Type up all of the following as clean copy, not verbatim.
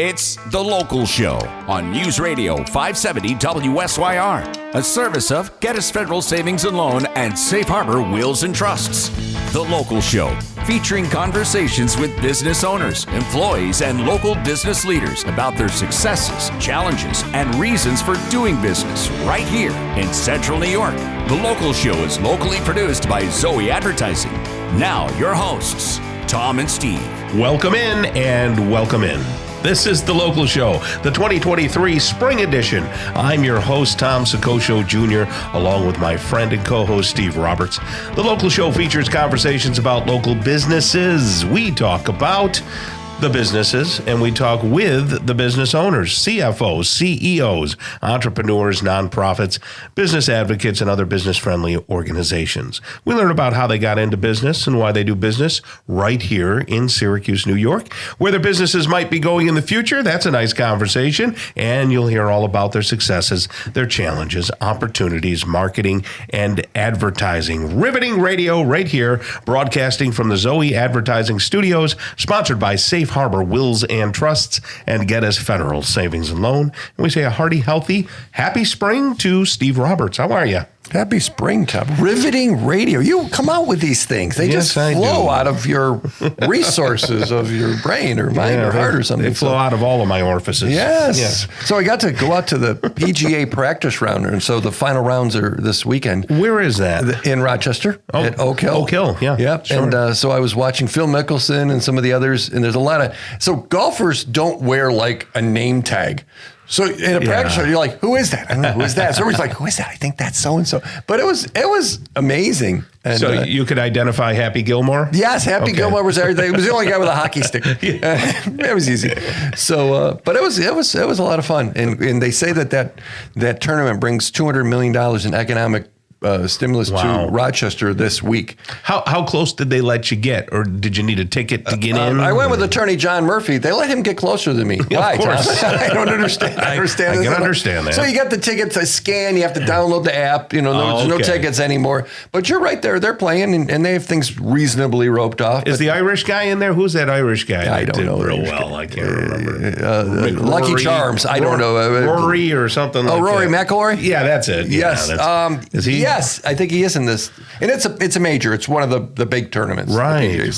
It's The Local Show on News Radio 570 WSYR, a service of Geddes Federal Savings and Loan and Safe Harbor Wills and Trusts. The Local Show, featuring conversations with business owners, employees, and local business leaders about their successes, challenges, and reasons for doing business right here in Central New York. The Local Show is locally produced by Zoey Advertising. Now, your hosts, Tom and Steve. Welcome in and welcome in. This is The Local Show, the 2023 Spring Edition. I'm your host, Tom Soccocio Jr., along with my friend and co-host, Steve Roberts. The Local Show features conversations about local businesses. We talk about the businesses, and we talk with the business owners, CFOs, CEOs, entrepreneurs, nonprofits, business advocates, and other business-friendly organizations. We learn about how they got into business and why they do business right here in Syracuse, New York. Where their businesses might be going in the future, that's a nice conversation, and you'll hear all about their successes, their challenges, opportunities, marketing, and advertising. Riveting radio right here, broadcasting from the Zoey Advertising Studios, sponsored by Safe Harbor Wills and Trusts and Geddes Federal Savings and Loan. And we say a hearty, healthy, happy spring to Steve Roberts. How are you? Happy spring, Tom. Riveting radio. You come out with these things. They just flow out of your resources of your brain or mind or heart or something. They flow out of all of my orifices. Yes. So I got to go out to the PGA practice round, and so the final rounds are this weekend. Where is that? In Rochester at Oak Hill. Oak Hill, yeah. Yep. Sure. And so I was watching Phil Mickelson and some of the others, and there's a lot of... So golfers don't wear like a name tag. So in a practice round, you're like, who is that? I don't know, who is that? So everybody's like, who is that? I think that's so-and-so. But it was amazing. And, so you could identify Happy Gilmore? Yes, Happy Gilmore was there. He was the only guy with a hockey stick. It was easy. So, but it was a lot of fun. And they say that tournament brings $200 million in economic stimulus to Rochester this week. How close did they let you get, or did you need a ticket to get in? I went with attorney John Murphy. They let him get closer than me. Why? Of course. I don't understand. I can understand that. So you got the tickets to scan. You have to download the app. You know, there's no tickets anymore. But you're right there. They're playing, and they have things reasonably roped off. Is the Irish guy in there? Who's that Irish guy? I don't know. Real well. I can't remember. Lucky Charms. I don't know. Rory or something like that. Oh, Rory McIlroy? Yeah, that's it. Yes. Is he? Yes, I think he is in this, and it's a major. It's one of the big tournaments, right?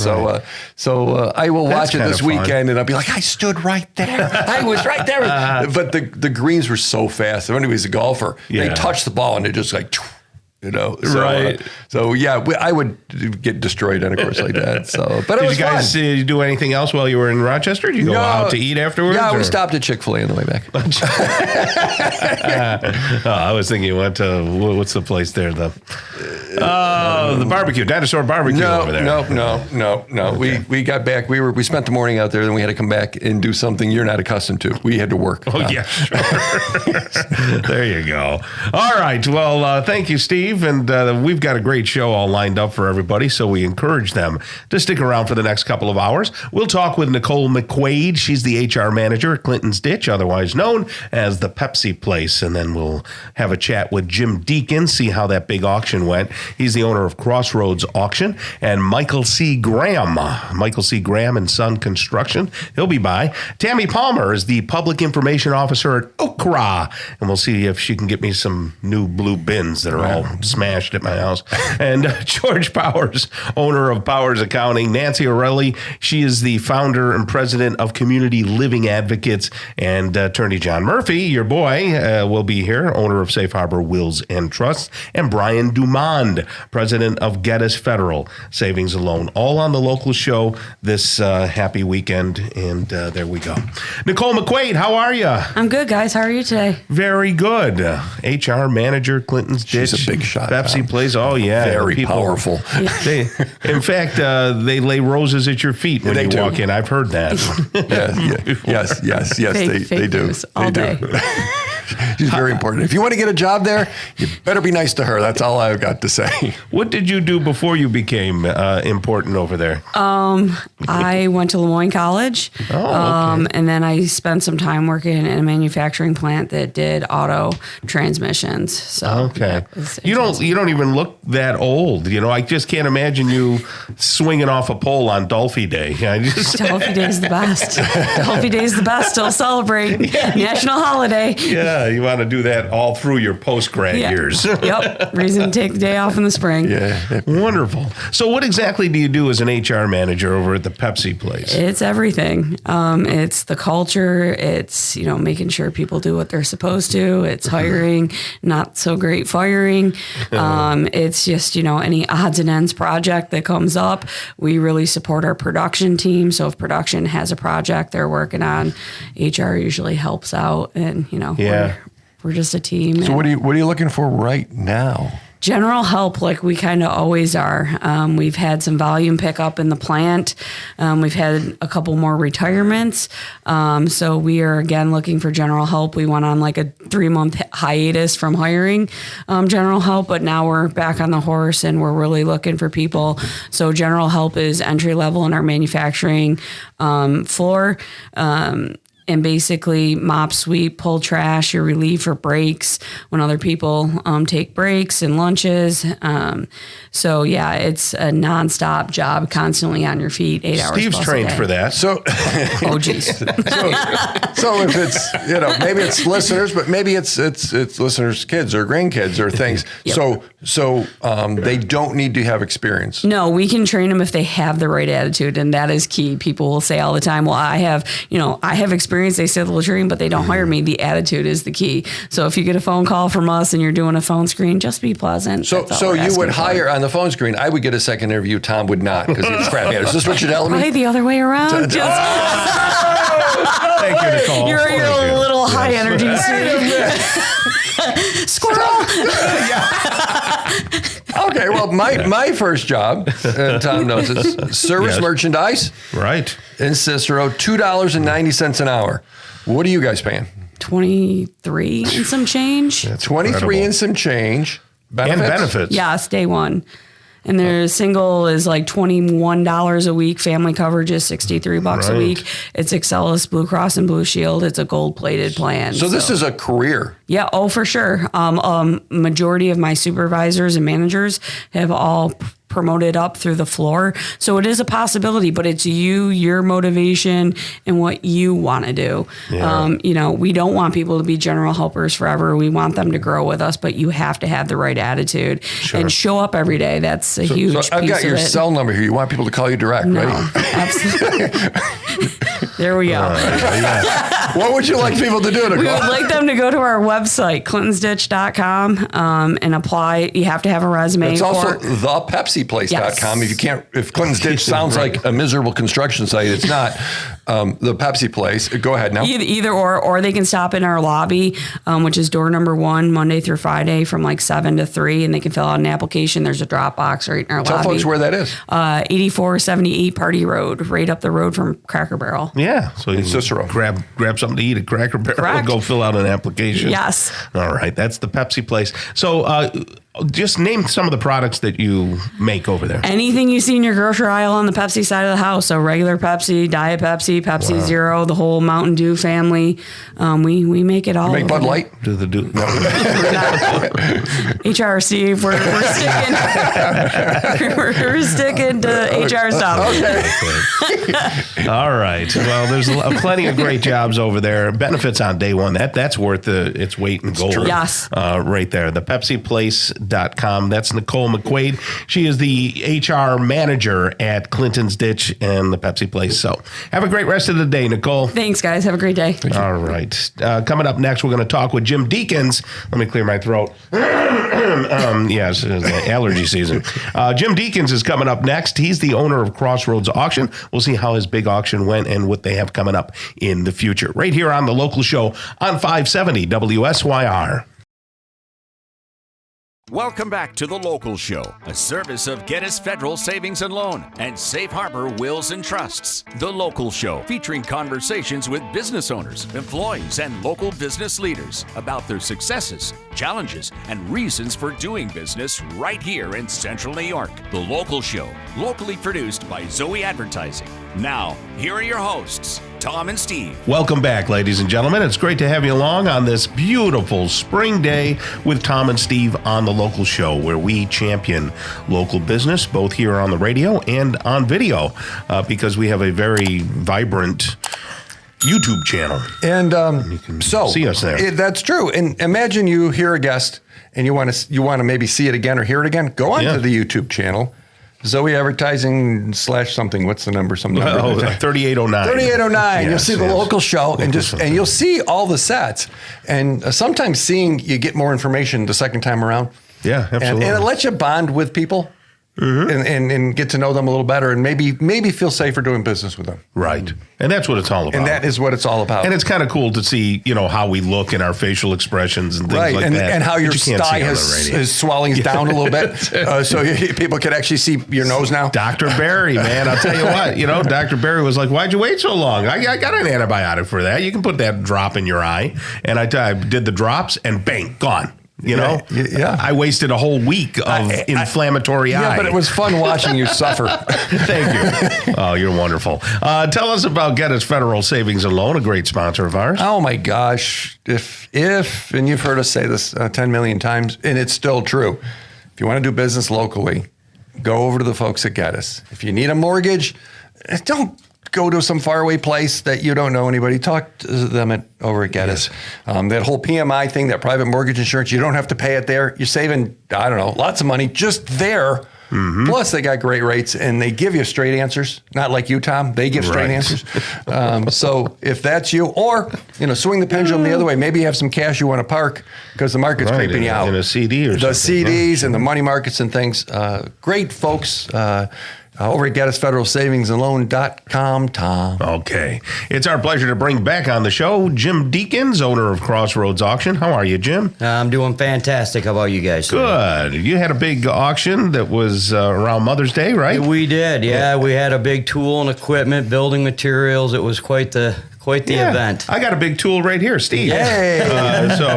So I will watch it this weekend, and I'll be like, I stood right there. I was right there. But the greens were so fast. If anybody's a golfer, they touch the ball and they just like, you know, right? I would get destroyed on a course like that. So, but it was fun. Did you guys do anything else while you were in Rochester? Did you go out to eat afterwards? Yeah, we stopped at Chick-fil-A on the way back. I was thinking you went to what's the place there? The barbecue, dinosaur barbecue over there. No. Okay. We got back. We spent the morning out there, then we had to come back and do something you're not accustomed to. We had to work. Oh yeah, sure. There you go. All right. Well, thank you, Steve. And we've got a great show all lined up for everybody, so we encourage them to stick around for the next couple of hours. We'll talk with Nicole McQuaid. She's the HR manager at Clinton's Ditch, otherwise known as the Pepsi Place. And then we'll have a chat with Jim Deacon, see how that big auction went. He's the owner of Crossroads Auction. And Michael C. Graham and Son Construction. He'll be by. Tammy Palmer is the public information officer at Okra. And we'll see if she can get me some new blue bins that are all smashed at my house. And George Powers, owner of Powers Accounting. Nancy O'Reilly, she is the founder and president of Community Living Advocates. And attorney John Murphy, your boy, will be here, owner of Safe Harbor Wills and Trusts. And Brian Dumond, president of Geddes Federal Savings and Loan. All on the Local Show this happy weekend. And there we go. Nicole McQuaid, how are you? I'm good, guys. How are you today? Very good. HR manager, Clinton's Ditch. She's a big shot. Pepsi Plays. Oh, yeah. Very powerful. In fact, they lay roses at your feet when you walk in. I've heard that. Yes. Fake they do. All they day. do. She's very important. If you want to get a job there, you better be nice to her. That's all I've got to say. What did you do before you became important over there? I went to Lemoyne College, and then I spent some time working in a manufacturing plant that did auto transmissions. So you don't even look that old. I just can't imagine you swinging off a pole on Dolphy Day. Dolphy Day is the best. Dolphy Day is the best. Still celebrate national holiday. Yeah, you want to do that all through your post-grad years. Yep. Reason to take the day off in the spring. Yeah. Wonderful. So what exactly do you do as an HR manager over at the Pepsi place? It's everything. It's the culture. It's, making sure people do what they're supposed to. It's hiring, not so great firing. It's just, any odds and ends project that comes up. We really support our production team. So if production has a project they're working on, HR usually helps out, and we're just a team. So what are you looking for right now? General help, like we kind of always are. We've had some volume pickup in the plant. We've had a couple more retirements. So we are, again, looking for general help. We went on like a 3-month hiatus from hiring general help, but now we're back on the horse and we're really looking for people. So general help is entry level in our manufacturing floor. And basically mop, sweep, pull trash, you're relieved for breaks when other people take breaks and lunches. So yeah, it's a nonstop job, constantly on your feet, 8 hours. Steve's trained for that. So, oh geez. so if it's maybe it's listeners, but maybe it's listeners' kids or grandkids or things. Yep. So they don't need to have experience. No, we can train them if they have the right attitude, and that is key. People will say all the time, "Well, I have experience." They say the latrine, but they don't hire me. The attitude is the key. So if you get a phone call from us and you're doing a phone screen, just be pleasant. So you would hire on the phone screen. I would get a second interview. Tom would not because he's crap. Is this what you're telling me? Probably the other way around. Thank you, Nicole. You're a little high energy. Squirrel. Okay, well, my first job, and Tom knows this, service merchandise. Right. In Cicero, $2.90 an hour. What are you guys paying? 23 and some change. That's 23 incredible. and some change. Benefits? And benefits. Yes, day one. And their single is like $21 a week. Family coverage is $63 a week. It's Excellus Blue Cross and Blue Shield. It's a gold-plated plan. So this is a career. Yeah, for sure. Majority of my supervisors and managers have all promoted up through the floor. So it is a possibility, but it's your motivation and what you want to do. Yeah. We don't want people to be general helpers forever. We want them to grow with us, but you have to have the right attitude and show up every day. That's a huge piece of it. I've got your cell number here. You want people to call you direct, right? Absolutely. There we go. What would you like people to do? We would like them to go to our website, clintonsditch.com, and apply. You have to have a resume. It's also thepepsiplace.com. Yes. If Clinton's Ditch sounds like a miserable construction site, it's not. The Pepsi Place. Go ahead now. Either or they can stop in our lobby, which is door number 1, Monday through Friday from like 7 to 3, and they can fill out an application. There's a drop box right in our lobby. Tell folks where that is. 8478 Party Road, right up the road from Cracker Barrel. Yeah, so you Cicero. Grab something to eat at Cracker Barrel and go fill out an application. Yes. All right, that's the Pepsi Place. So just name some of the products that you make over there. Anything you see in your grocery aisle on the Pepsi side of the house. So regular Pepsi, Diet Pepsi, Pepsi Zero, the whole Mountain Dew family. We make it all. You make Bud Light? No. HRC, we're sticking to HR stuff. Okay. All right. Well, there's plenty of great jobs over there. Benefits on day one. That's worth its weight in gold. Yes. Right there. The PepsiPlace.com. That's Nicole McQuaid. She is the HR manager at Clinton's Ditch and the Pepsi Place. So have a great rest of the day, Nicole. Thanks, guys. Have a great day. All right. Coming up next, we're going to talk with Jim Deakins. Let me clear my throat. Yes, it's allergy season. Jim Deakins is coming up next. He's the owner of Crossroads Auction. We'll see how his big auction went and what they have coming up in the future. Right here on The Local Show on 570 WSYR. Welcome back to The Local Show, a service of Gettys Federal Savings and Loan and Safe Harbor Wills and Trusts. The Local Show, featuring conversations with business owners, employees, and local business leaders about their successes, challenges, and reasons for doing business right here in Central New York. The Local Show, locally produced by Zoey Advertising. Now, here are your hosts, Tom and Steve. Welcome back, ladies and gentlemen. It's great to have you along on this beautiful spring day with Tom and Steve on The Local Show, where we champion local business, both here on the radio and on video, because we have a very vibrant YouTube channel. And you can so see us there. That's true. And imagine you hear a guest and you want to maybe see it again or hear it again. Go on to the YouTube channel. Zoey Advertising / something. What's the number? Some number. 3809. 3809. You'll see the Local Show, Local and you'll see all the sets. And sometimes you get more information the second time around. Yeah, absolutely. And it lets you bond with people. Mm-hmm. And get to know them a little better, and maybe feel safer doing business with them. Right. And that's what it's all about. And that is what it's all about. And it's kind of cool to see, how we look and our facial expressions and things like that. And how your sty is swelling down a little bit. So people can actually see your nose now. Dr. Barry, man, I'll tell you what, Dr. Barry was like, why'd you wait so long? I got an antibiotic for that. You can put that drop in your eye. And I did the drops and bang, gone. Yeah. I wasted a whole week of inflammatory eye. Yeah, but it was fun watching you suffer. Thank you. Oh, you're wonderful. Tell us about Gettys Federal Savings and Loan, a great sponsor of ours. Oh my gosh. If and you've heard us say this 10 million times, and it's still true. If you want to do business locally, go over to the folks at Gettys. If you need a mortgage, don't go to some faraway place that you don't know anybody. Talk to them over at Gettys. Yes. That whole PMI thing, that private mortgage insurance, you don't have to pay it there. You're saving, lots of money just there. Mm-hmm. Plus, they got great rates, and they give you straight answers. Not like you, Tom. They give straight answers. So if that's you, or swing the pendulum the other way. Maybe you have some cash you want to park because the market's creeping you out. In a CD or the something. The CDs and the money markets and things. Great folks. Over at GettysFederalSavingsAndLoan.com, Tom. Okay. It's our pleasure to bring back on the show Jim Deakins, owner of Crossroads Auction. How are you, Jim? I'm doing fantastic. How about you guys? Good. You had a big auction that was around Mother's Day, right? We did, yeah. We had a big tool and equipment, building materials. It was quite the event. I got a big tool right here, Steve. Yay! So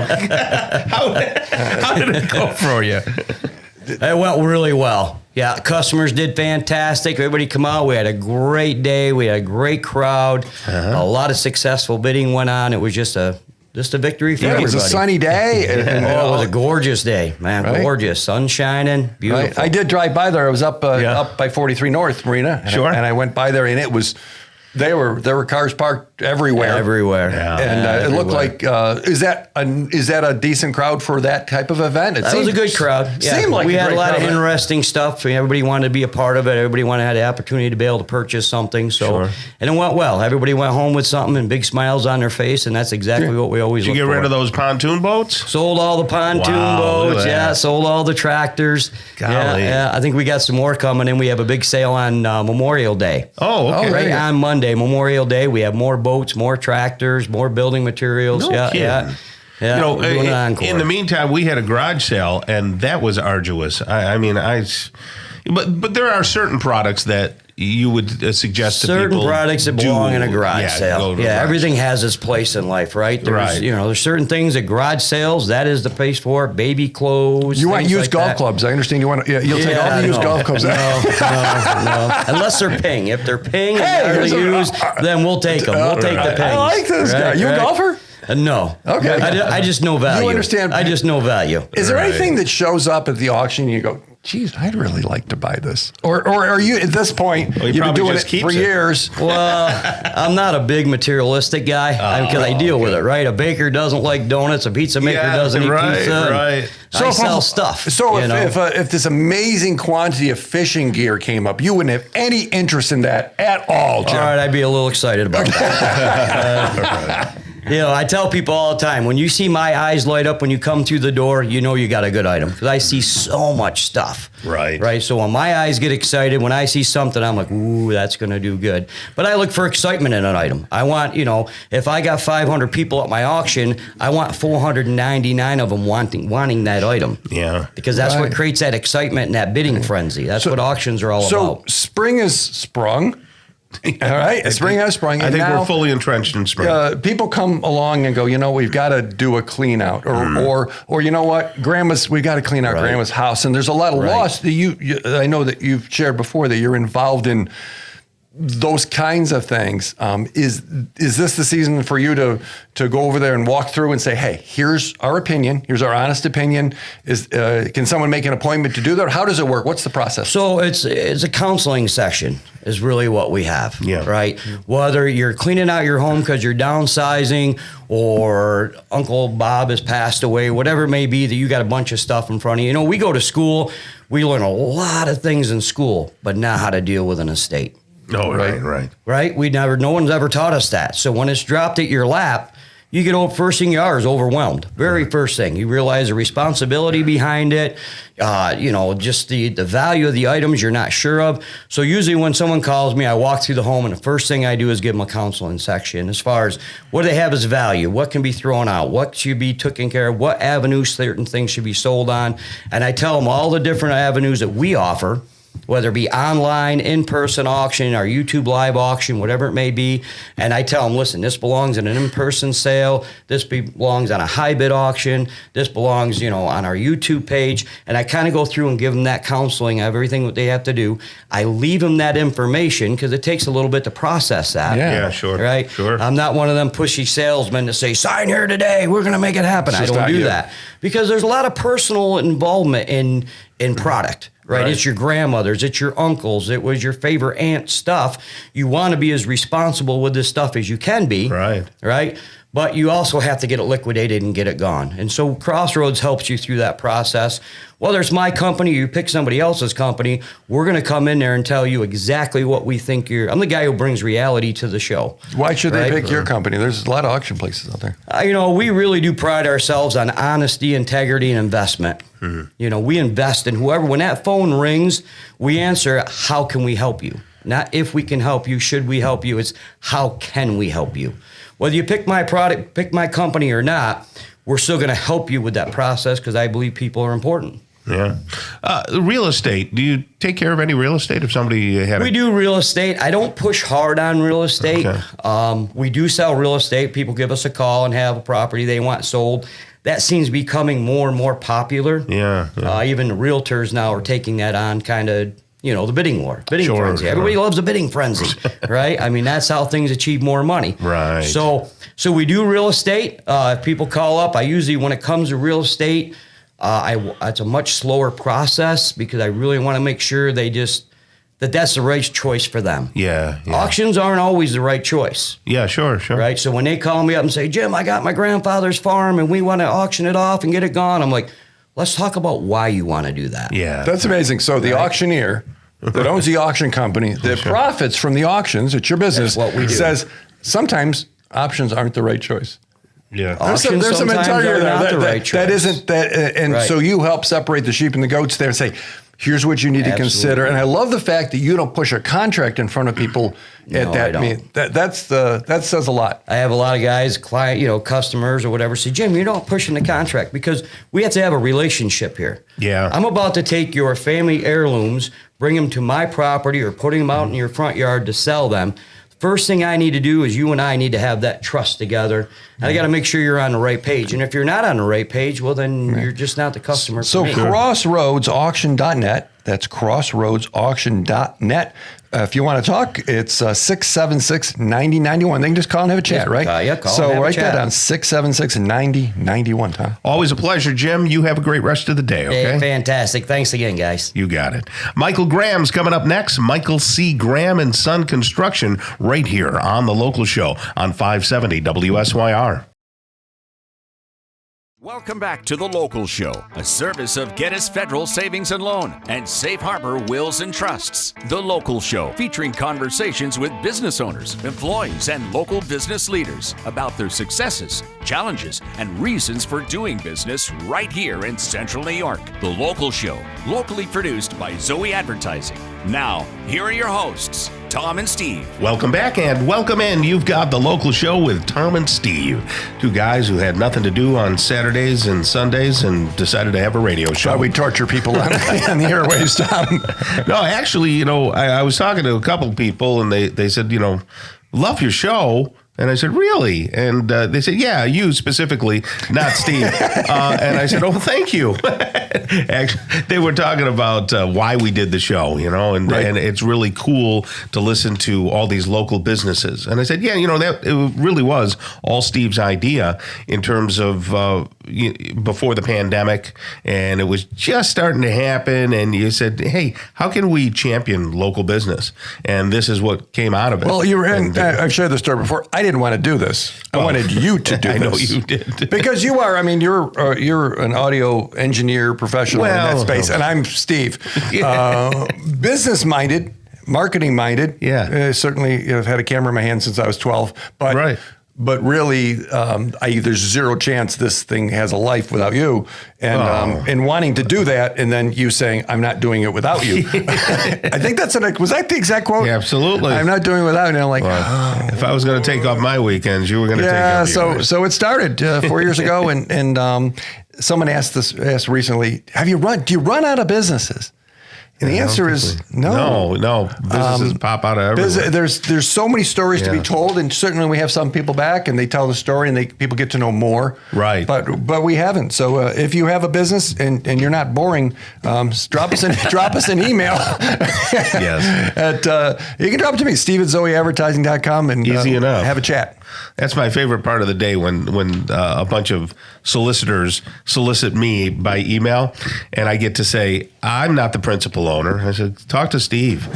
how did it go for you? It went really well. Yeah, customers did fantastic. Everybody come out. We had a great day. We had a great crowd. A lot of successful bidding went on. It was just a victory for everybody. It was a sunny day. It was a gorgeous day, man. Right? Gorgeous, sun shining, beautiful. Right. I did drive by there. I was up by 43 North Marina. And I went by there, and it was. There were cars parked everywhere. Everywhere. Yeah. And it looked like, is that a decent crowd for that type of event? That was a good crowd. Yeah. Seemed like we had a lot of crowd. interesting stuff. Everybody wanted to be a part of it. Everybody wanted to have the opportunity to be able to purchase something. So, and it went well. Everybody went home with something and big smiles on their face, and that's exactly what we always look for. Did you get rid of those pontoon boats? Sold all the pontoon boats. Yeah, sold all the tractors. Golly. Yeah, I think we got some more coming in. We have a big sale on Memorial Day. Oh, okay. Right on Monday, Memorial Day, we have more boats, more tractors, more building materials. No kidding. Yeah. In the meantime, we had a garage sale, and that was arduous. But there are certain products that you would suggest to people. Certain products that belong in a garage sale. Everything has its place in life, right? There's certain things at garage sales, that is the place for it. Baby clothes. You want used golf clubs. I understand you want to, you'll take all the used golf clubs. No. Unless they're ping. If they're ping and they're used, then we'll take them. We'll take the pings. I like this guy. You a golfer? No. Okay. I just know value. You understand? I just know value. Is there anything that shows up at the auction and you go, geez, I'd really like to buy this? Or are you, at this point, you've been doing it for years? Well, I'm not a big materialistic guy because I deal with it, right? A baker doesn't like donuts. A pizza maker doesn't eat pizza. Right. So I sell stuff. So if this amazing quantity of fishing gear came up, you wouldn't have any interest in that at all, Jim. All right, I'd be a little excited about that. I tell people all the time, when you see my eyes light up when you come through the door, you know you got a good item, because I see so much stuff. Right. So when my eyes get excited, when I see something, I'm like, ooh, that's going to do good. But I look for excitement in an item. I want, if I got 500 people at my auction, I want 499 of them wanting that item. Yeah. Because that's what creates that excitement and that bidding frenzy. That's what auctions are all about. So spring is sprung. All right. Spring has sprung. I think we're fully entrenched in spring. People come along and go, we've got to do a clean out, or you know what, we got to clean out Grandma's house. And there's a lot of loss that I know that you've shared before, that you're involved in those kinds of things. Is this the season for you to go over there and walk through and say, hey, here's our opinion, here's our honest opinion? Can someone make an appointment to do that? How does it work? What's the process? So it's a counseling session is really what we have. Yeah. Right. Whether you're cleaning out your home because you're downsizing, or Uncle Bob has passed away, whatever it may be, that you got a bunch of stuff in front of you. We go to school, we learn a lot of things in school, but not how to deal with an estate. Oh, right. Right? No one's ever taught us that. So when it's dropped at your lap, you get first thing you are is overwhelmed. Very first thing. You realize the responsibility behind it, just the value of the items you're not sure of. So usually when someone calls me, I walk through the home, and the first thing I do is give them a counseling section as far as what do they have as value, what can be thrown out, what should be taken care of, what avenues certain things should be sold on. And I tell them all the different avenues that we offer, whether it be online, in-person auction, our YouTube live auction, whatever it may be. And I tell them, listen, this belongs in an in-person sale. This belongs on a high bid auction. This belongs, on our YouTube page. And I kind of go through and give them that counseling of everything that they have to do. I leave them that information because it takes a little bit to process that. Yeah, sure. Right? Sure. I'm not one of them pushy salesmen to say, sign here today, we're going to make it happen. I don't do that. Because there's a lot of personal involvement in product. Right? It's your grandmother's, it's your uncle's, it was your favorite aunt's stuff. You want to be as responsible with this stuff as you can be. Right? But you also have to get it liquidated and get it gone. And so Crossroads helps you through that process. Whether it's my company or you pick somebody else's company, we're going to come in there and tell you exactly what we think I'm the guy who brings reality to the show. Why should they pick your company? There's a lot of auction places out there. We really do pride ourselves on honesty, integrity, and investment. We invest in whoever. When that phone rings, we answer, how can we help you? Not if we can help you, should we help you? It's how can we help you? Whether you pick my product, pick my company or not, we're still going to help you with that process because I believe people are important. Yeah. Real estate. Do you take care of any real estate if somebody had We do real estate. I don't push hard on real estate. Okay. We do sell real estate. People give us a call and have a property they want sold. That seems to be becoming more and more popular. Yeah. Even the realtors now are taking that on, kind of, the bidding war, bidding frenzy. Everybody loves a bidding frenzy, right? I mean, that's how things achieve more money. Right. So we do real estate. If people call up, I usually, when it comes to real estate, it's a much slower process because I really want to make sure that's the right choice for them. Yeah. Auctions aren't always the right choice. Yeah, sure. Right? So when they call me up and say, Jim, I got my grandfather's farm and we want to auction it off and get it gone, I'm like, let's talk about why you want to do that. Yeah. That's amazing. So the auctioneer that owns the auction company that profits from the auctions, it's your business, what we do. Says sometimes options aren't the right choice. Yeah. There's some integrity there. So you help separate the sheep and the goats there and say, here's what you need to consider. And I love the fact that you don't push a contract in front of people at that meeting. That says a lot. I have a lot of guys, customers or whatever, say, Jim, you're not pushing the contract because we have to have a relationship here. Yeah. I'm about to take your family heirlooms, bring them to my property or putting them out in your front yard to sell them. First thing I need to do is you and I need to have that trust together. And I got to make sure you're on the right page. And if you're not on the right page, well, then you're just not the customer. So crossroadsauction.net. That's crossroadsauction.net. If you want to talk, it's 676-9091. They can just call and have a chat, right? Yeah, call so and have write a chat. that down, 676-9091, Tom. Always a pleasure, Jim. You have a great rest of the day, okay? Hey, fantastic. Thanks again, guys. You got it. Michael Graham's coming up next. Michael C. Graham and Son Construction right here on The Local Show on 570 WSYR. Welcome back to The Local Show, a service of Gettys Federal Savings and Loan and Safe Harbor Wills and Trusts. The Local Show, featuring conversations with business owners, employees, and local business leaders about their successes, challenges, and reasons for doing business right here in Central New York. The Local Show, locally produced by Zoey Advertising. Now, here are your hosts, Tom and Steve. Welcome back and welcome in. You've got The Local Show with Tom and Steve, two guys who had nothing to do on Saturdays and Sundays and decided to have a radio show. We torture people on the airwaves, Tom. No, actually, I was talking to a couple of people and they said, love your show. And I said, really? And they said, yeah, you specifically, not Steve. And I said, oh, thank you. Actually, they were talking about why we did the show, and it's really cool to listen to all these local businesses. And I said, yeah, that it really was all Steve's idea in terms of before the pandemic. And it was just starting to happen. And you said, hey, how can we champion local business? And this is what came out of it. Well, you were in, I've shared the story before. I didn't want to do this. I wanted you to do this. I know you did. Because you are, you're an audio engineer professional in that space, and I'm Steve. Business-minded, marketing-minded. Yeah. Certainly, I've had a camera in my hand since I was 12. But right. But really, there's zero chance this thing has a life without you. And wanting to do that, and then you saying, I'm not doing it without you. I think was that the exact quote? Yeah, absolutely. I'm not doing it without you. And I'm like, if I was going to take off my weekends, you were going to take off yours. So it started 4 years ago, and someone asked recently, do you run out of businesses? And the answer is no. No. Businesses pop out of everywhere. There's so many stories to be told, and certainly we have some people back, and they tell the story, and people get to know more. Right. But we haven't. So if you have a business and you're not boring, drop us an email. Yes. You can drop it to me, steve@zoeyadvertising.com, and easy enough. Have a chat. That's my favorite part of the day when a bunch of solicitors solicit me by email, and I get to say, I'm not the principal owner. I said, talk to Steve.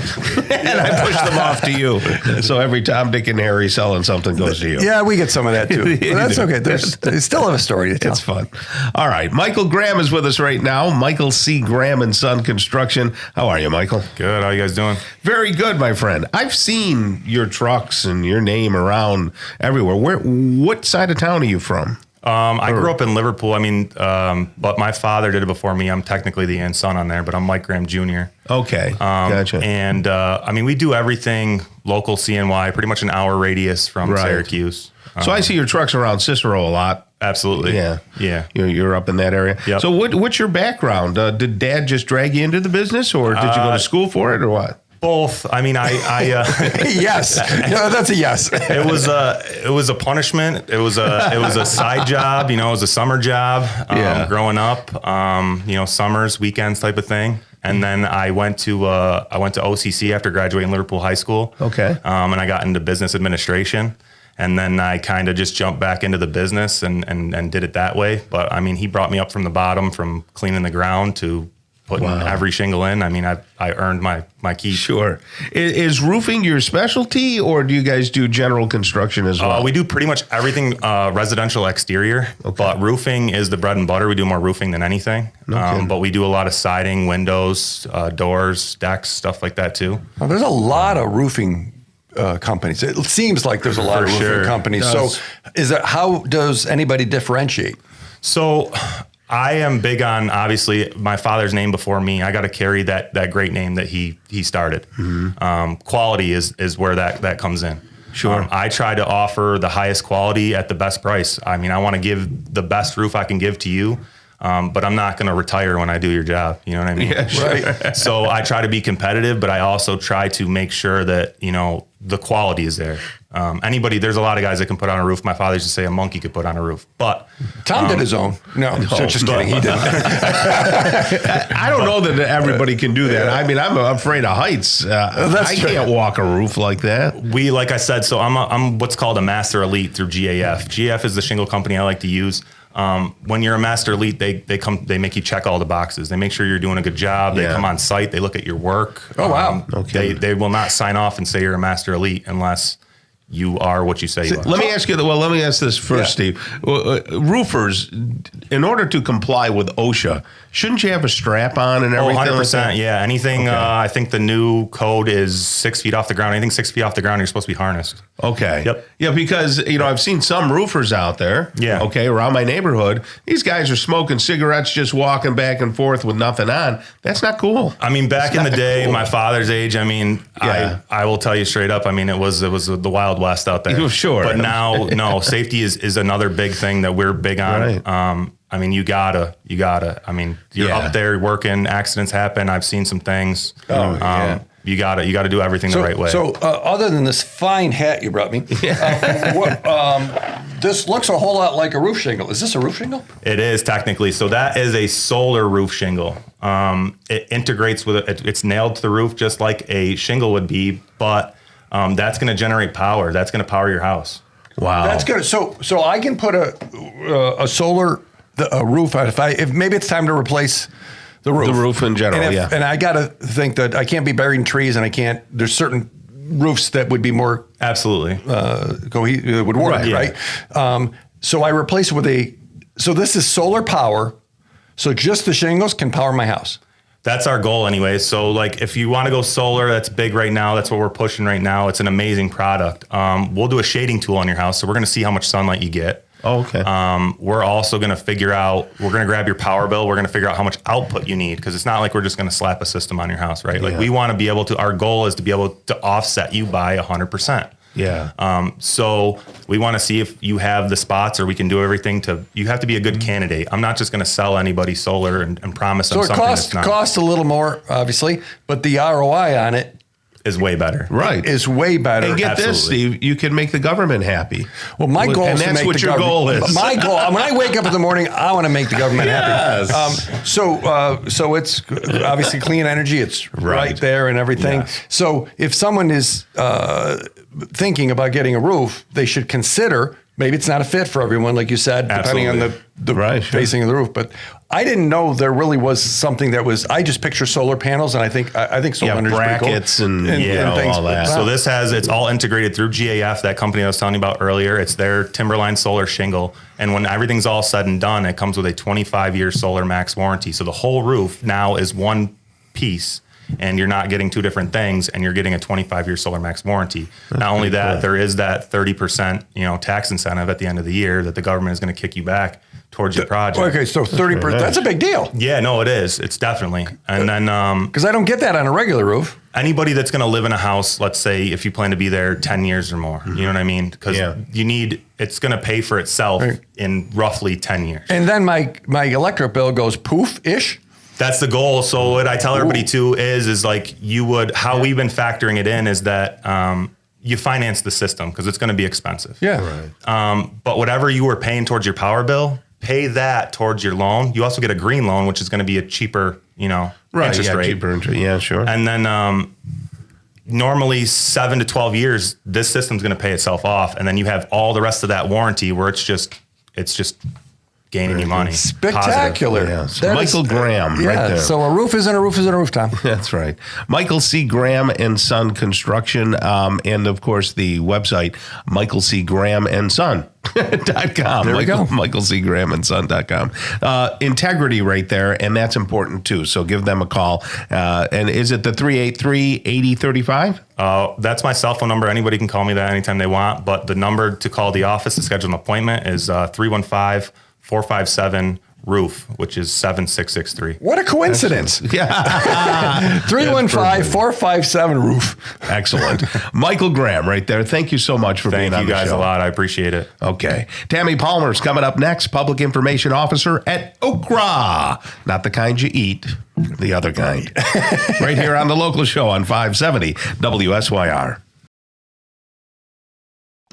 And I push them off to you. So every Tom, Dick, and Harry selling something goes to you. Yeah, we get some of that too. But that's okay. They still have a story to tell. It's fun. All right. Michael Graham is with us right now. Michael C. Graham and Son Construction. How are you, Michael? Good. How you guys doing? Very good, my friend. I've seen your trucks and your name around everywhere. What side of town are you from? I grew up in Liverpool. But my father did it before me. I'm technically the aunt son on there, but I'm Mike Graham Jr. Okay, gotcha. And we do everything local CNY, pretty much an hour radius from Syracuse. So I see your trucks around Cicero a lot. Absolutely. Yeah. You're up in that area. Yep. So what's your background? Did Dad just drag you into the business, or did you go to school for it, or what? Both. Yes. That's a yes. It was a punishment. It was a side job. It was a summer job. Growing up. Summers, weekends type of thing. And then I went to OCC after graduating Liverpool High School. Okay. And I got into business administration. And then I kind of just jumped back into the business and did it that way. But he brought me up from the bottom, from cleaning the ground to putting every shingle in. I earned my keep. Sure. Is roofing your specialty, or do you guys do general construction as well? We do pretty much everything residential exterior, but roofing is the bread and butter. We do more roofing than anything. But we do a lot of siding, windows, doors, decks, stuff like that too. Well, there's a lot of roofing companies. It seems like there's a lot of roofing companies. So how does anybody differentiate? So I am big on, obviously, my father's name before me. I got to carry that great name that he started. Mm-hmm. Quality is where that comes in. Sure. I try to offer the highest quality at the best price. I want to give the best roof I can give to you, but I'm not going to retire when I do your job. You know what I mean? Yeah, sure. Right. So I try to be competitive, but I also try to make sure that, the quality is there. There's a lot of guys that can put on a roof. My father used to say a monkey could put on a roof, but Tom did his own. No, just kidding. He didn't. I don't know that everybody can do that. I'm afraid of heights. I can't walk a roof like that. Like I said, so I'm what's called a master elite through GAF. GAF is the shingle company I like to use. When you're a master elite, they make you check all the boxes. They make sure you're doing a good job. They come on site. They look at your work. Oh, wow. They will not sign off and say you're a master elite unless you are what you say you are. Let me ask you. Well, let me ask this first, Steve. Roofers, in order to comply with OSHA, shouldn't you have a strap on and everything? 100%. Yeah. Anything. I think the new code is 6 feet off the ground. Anything 6 feet off the ground, you're supposed to be harnessed. Okay. Yep. Yeah, because I've seen some roofers out there. Yeah. Okay, around my neighborhood, these guys are smoking cigarettes, just walking back and forth with nothing on. That's not cool. I mean, back in the day, my father's age, I mean, I will tell you straight up. I mean, it was the Wild West out there. Sure. But now, no, safety is another big thing that we're big on. Right. I mean, you gotta. I mean, you're up there working. Accidents happen. I've seen some things. You gotta do everything the right way. So, other than this fine hat you brought me, this looks a whole lot like a roof shingle. Is this a roof shingle? It is technically. So that is a solar roof shingle. It integrates with it. It's nailed to the roof just like a shingle would be, but that's going to generate power. That's going to power your house. Wow, that's good. So I can put a solar roof on if maybe it's time to replace the roof. The roof in general, and I got to think that I can't be buried in trees, and there's certain roofs that would be more absolutely would work, right? So I replace it with so this is solar power, so just the shingles can power my house. That's our goal anyway. So like if you want to go solar, that's big right now. That's what we're pushing right now. It's an amazing product. We'll do a shading tool on your house. So we're going to see how much sunlight you get. Oh, okay. We're also going to figure out, we're going to grab your power bill. We're going to figure out how much output you need, because it's not like we're just going to slap a system on your house, right? Like we want to be able to, our goal is to be able to offset you by 100%. Yeah. So we want to see if you have the spots, or we can do everything you have to be a good candidate. I'm not just going to sell anybody solar and promise them something that's not. So it costs a little more, obviously, but the ROI on it is way better. Right. Is way better. And get this, Steve, you can make the government happy. Well, my goal is to make the government. And that's what your goal is. My goal, when I wake up in the morning, I want to make the government happy. So it's obviously clean energy. It's right there and everything. Yes. So if someone is thinking about getting a roof, they should consider, maybe it's not a fit for everyone, like you said, depending on the facing of the roof. But I didn't know there really was something that was. I just picture solar panels, and I think solar panels brackets and things, all that. So it's all integrated through GAF, that company I was telling you about earlier. It's their Timberline solar shingle, and when everything's all said and done, it comes with a 25-year solar max warranty. So the whole roof now is one piece, and you're not getting two different things, and you're getting a 25-year solar max warranty. Not only that, there is that 30% tax incentive at the end of the year that the government is going to kick you back towards your project. Okay, so 30%, that's a big deal. Yeah, no, it is. It's definitely. And then because I don't get that on a regular roof. Anybody that's going to live in a house, let's say if you plan to be there 10 years or more, you know what I mean? Because it's going to pay for itself in roughly 10 years. And then my electric bill goes poof-ish. That's the goal. So what I tell everybody too is like how we've been factoring it in is that you finance the system because it's going to be expensive. Yeah. Right. But whatever you were paying towards your power bill, pay that towards your loan. You also get a green loan, which is going to be a cheaper, interest rate. Cheaper interest. Yeah, sure. And then normally 7 to 12 years, this system's going to pay itself off, and then you have all the rest of that warranty where it's just gaining you money. Spectacular. Yeah. So Michael Graham, right there. So a roof isn't a roof, Tom. That's right. Michael C. Graham and Son Construction, and of course the website michaelcgrahamandson.com. There we go. michaelcgrahamandson.com. Integrity right there, and that's important too. So give them a call. And is it the 383-8035? That's my cell phone number. Anybody can call me that anytime they want. But the number to call the office to schedule an appointment is 315-457-ROOF, which is 7663. What a coincidence. Yeah. 315-457-ROOF. Excellent. Michael Graham right there. Thank you so much for being on the show. Thank you guys a lot. I appreciate it. Okay. Tammy Palmer's coming up next, Public Information Officer at Okra. Not the kind you eat, the other kind. Right here on The Local Show on 570 WSYR.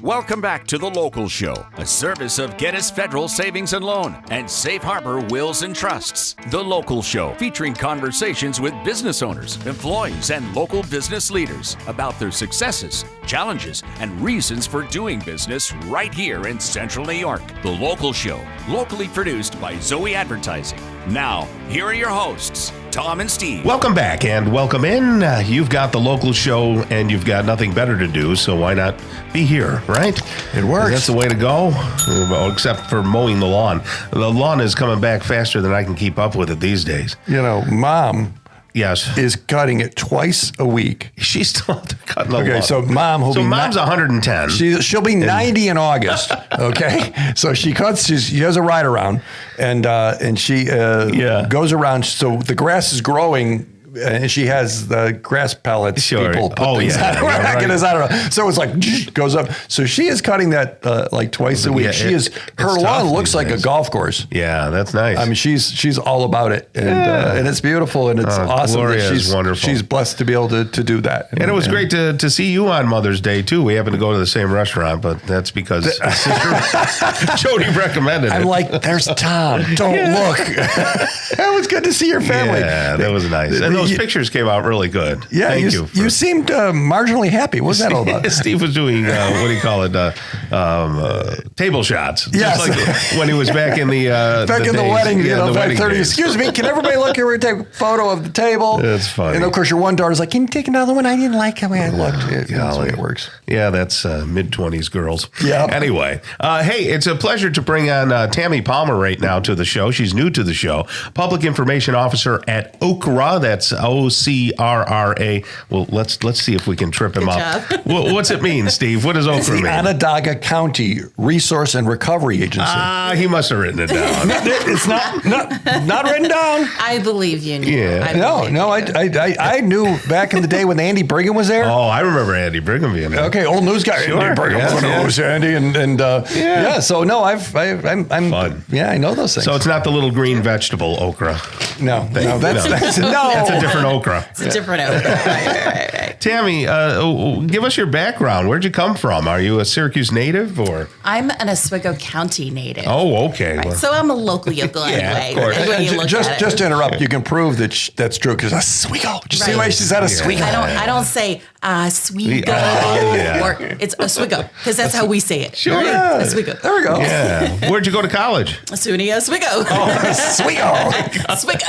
Welcome back to The Local Show, a service of Gettys Federal Savings and Loan and Safe Harbor Wills and Trusts. The Local Show, featuring conversations with business owners, employees, and local business leaders about their successes, challenges, and reasons for doing business right here in Central New York. The Local Show, locally produced by Zoey Advertising. Now, here are your hosts, Tom and Steve. Welcome back and welcome in. You've got the local show and you've got nothing better to do, so why not be here, right? It works. That's the way to go, except for mowing the lawn. The lawn is coming back faster than I can keep up with it these days. You know, Mom Yes. is cutting it twice a week. She's still cutting the lawn. Okay, so Mom So Mom's 110. She'll be 90 in August. Okay, so she cuts. She has a ride around, and she goes around. So the grass is growing. And she has the grass pellets. Sure. People put Oh, things yeah. out. Yeah, right. I don't know. So it's like goes up. So she is cutting that like twice a week. Yeah, She is. Her it's lawn tough looks these like a days. golf course. Yeah, that's nice. I mean, she's all about it, and it's beautiful, and it's awesome. Gloria That is wonderful. She's blessed to be able to do that. And it was great to see you on Mother's Day, too. We happened to go to the same restaurant, but that's because Jody recommended it. I'm like, there's Tom. Don't look. It was good to see your family. Yeah, that was nice. And those pictures came out really good. Yeah, Thank you. you seemed marginally happy. What was that all about? Steve was doing, what do you call it, table shots. Yes. Just like when he was back in the Back in the days. wedding, Yeah, the wedding 30. days. Excuse me, can everybody look here? We're going to take a photo of the table. That's funny. And of course, your one daughter's like, can you take another one? I didn't like the way I looked. That's the way it works. Yeah, that's mid-20s girls. Yeah. Anyway, hey, it's a pleasure to bring on Tammy Palmer right now to the show. She's new to the show. Public Information Officer at OCRA. That's OCRRA. Well, let's see if we can trip him up. What's it mean, Steve? What does It's OCRA the mean? Onondaga County Resource and Recovery Agency. He must have written it down. It's not written down. I believe you knew. Yeah. I knew back in the day when Andy Brigham was there. Oh, I remember Andy Brigham being there. Okay, old news guy. Sure, Andy Brigham. yes. Andy, and yeah. So no, I'm Fun. Yeah, I know those things. So it's not the little green vegetable okra. no, that's That's a different okra. It's a different outfit. Right. Tammy, give us your background. Where'd you come from? Are you a Syracuse native or? I'm an Oswego County native. Oh, okay. Right, Well, so I'm a local yokel Yeah, anyway. of course. When you look at it. Just to interrupt, you can prove that that's true because Oswego. Did you see Right. why she said Oswego? I don't say Oswego yeah. or it's Oswego because that's how we say it. Sure. Right? Yeah. Oswego. There we go. yeah. Where'd you go to college? SUNY Oswego. Oswego. Oswego.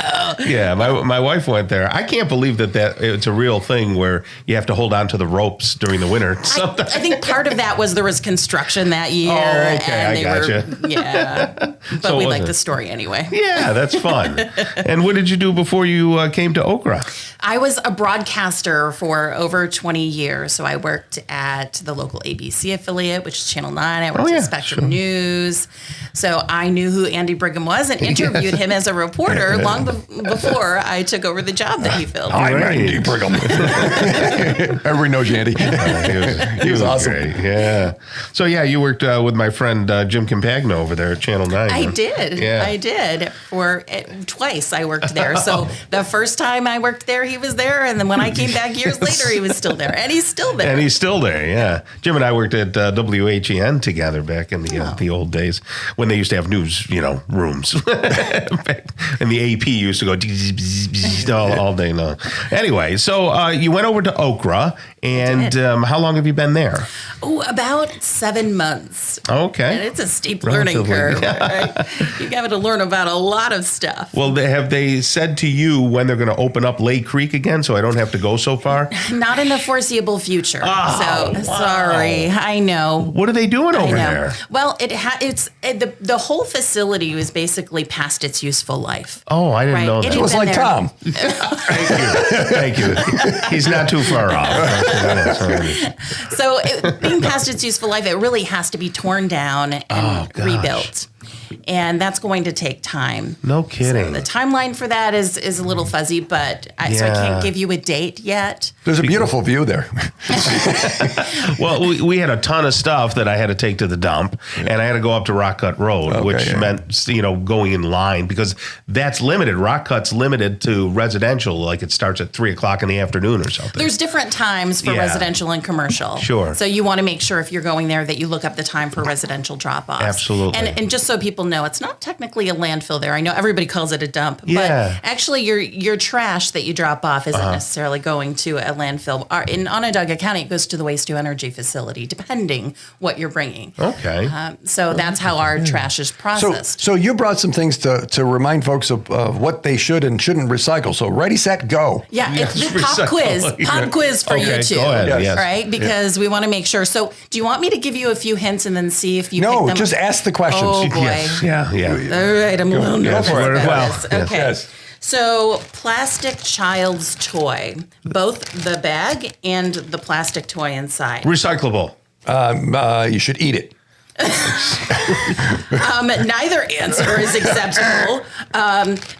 Yeah, my wife went there. I can't believe that it's a real thing where you have to hold on to the ropes during the winter. I think part of that was there was construction that year. Oh, okay, and I they gotcha. Yeah. But So we it like wasn't- the story anyway. Yeah, that's fun. And what did you do before you came to Okra? I was a broadcaster for over 20 years. So I worked at the local ABC affiliate, which is Channel 9. I worked yeah, at Spectrum sure. News. So I knew who Andy Brigham was and interviewed him as a reporter long before I took over the job that he filled. I'm Right. Andy Brigham. Everybody knows you, Andy. He was awesome. Great. Yeah. So yeah, you worked with my friend Jim Campagno over there at Channel 9. I huh? did. Yeah. I did. For twice I worked there. So the first time I worked there, he was there. And then when I came back years later, he was still there. And he's still there. And he's still there, yeah. Jim and I worked at WHEN together back in the old days when they used to have news, rooms. And the AP used to go all day long. Anyway, so you went over to Okra, and how long have you been there? Oh, about 7 months. Okay. And it's a steep learning Relatively. curve. Right? You got to learn about a lot of stuff. Well, have they said to you when they're going to open up Lake Creek again, so I don't have to go so far? Not in the foreseeable future. Sorry. I know. What are they doing I over know. there? Well, the whole facility was basically past its useful life. Oh, I didn't Right. know It that. had It was been like there. Tom. Thank you. He's not too far off. So being past its useful life, it really has to be torn down and gosh. rebuilt. And that's going to take time. No kidding. So the timeline for that is a little fuzzy, but so I Yeah. can't give you a date yet. There's a beautiful view there. Well, we had a ton of stuff that I had to take to the dump, and I had to go up to Rock Cut Road, Okay, which yeah. meant going in line because that's limited. Rock Cut's limited to residential, like it starts at 3:00 in the afternoon or something. There's different times for Yeah. residential and commercial. Sure. So you want to make sure if you're going there that you look up the time for residential drop-offs. Absolutely. And just so people people know it's not technically a landfill there. I know everybody calls it a dump, Yeah. but actually your trash that you drop off isn't necessarily going to a landfill. In Onondaga County, it goes to the waste to energy facility, depending what you're bringing. Okay. So that's how our trash is processed. So you brought some things to remind folks of what they should and shouldn't recycle. So ready, set, go. Yeah, it's the recycle. pop quiz for Okay, you two. go ahead, yes. Right? Because we want to make sure. So do you want me to give you a few hints and then see if you pick No, them? just ask the questions. Oh, boy. Yes. Yeah. All right, I'm a little nervous for it. about Well, this. yes. Okay. Yes. So plastic child's toy, both the bag and the plastic toy inside. Recyclable. You should eat it. Neither answer is acceptable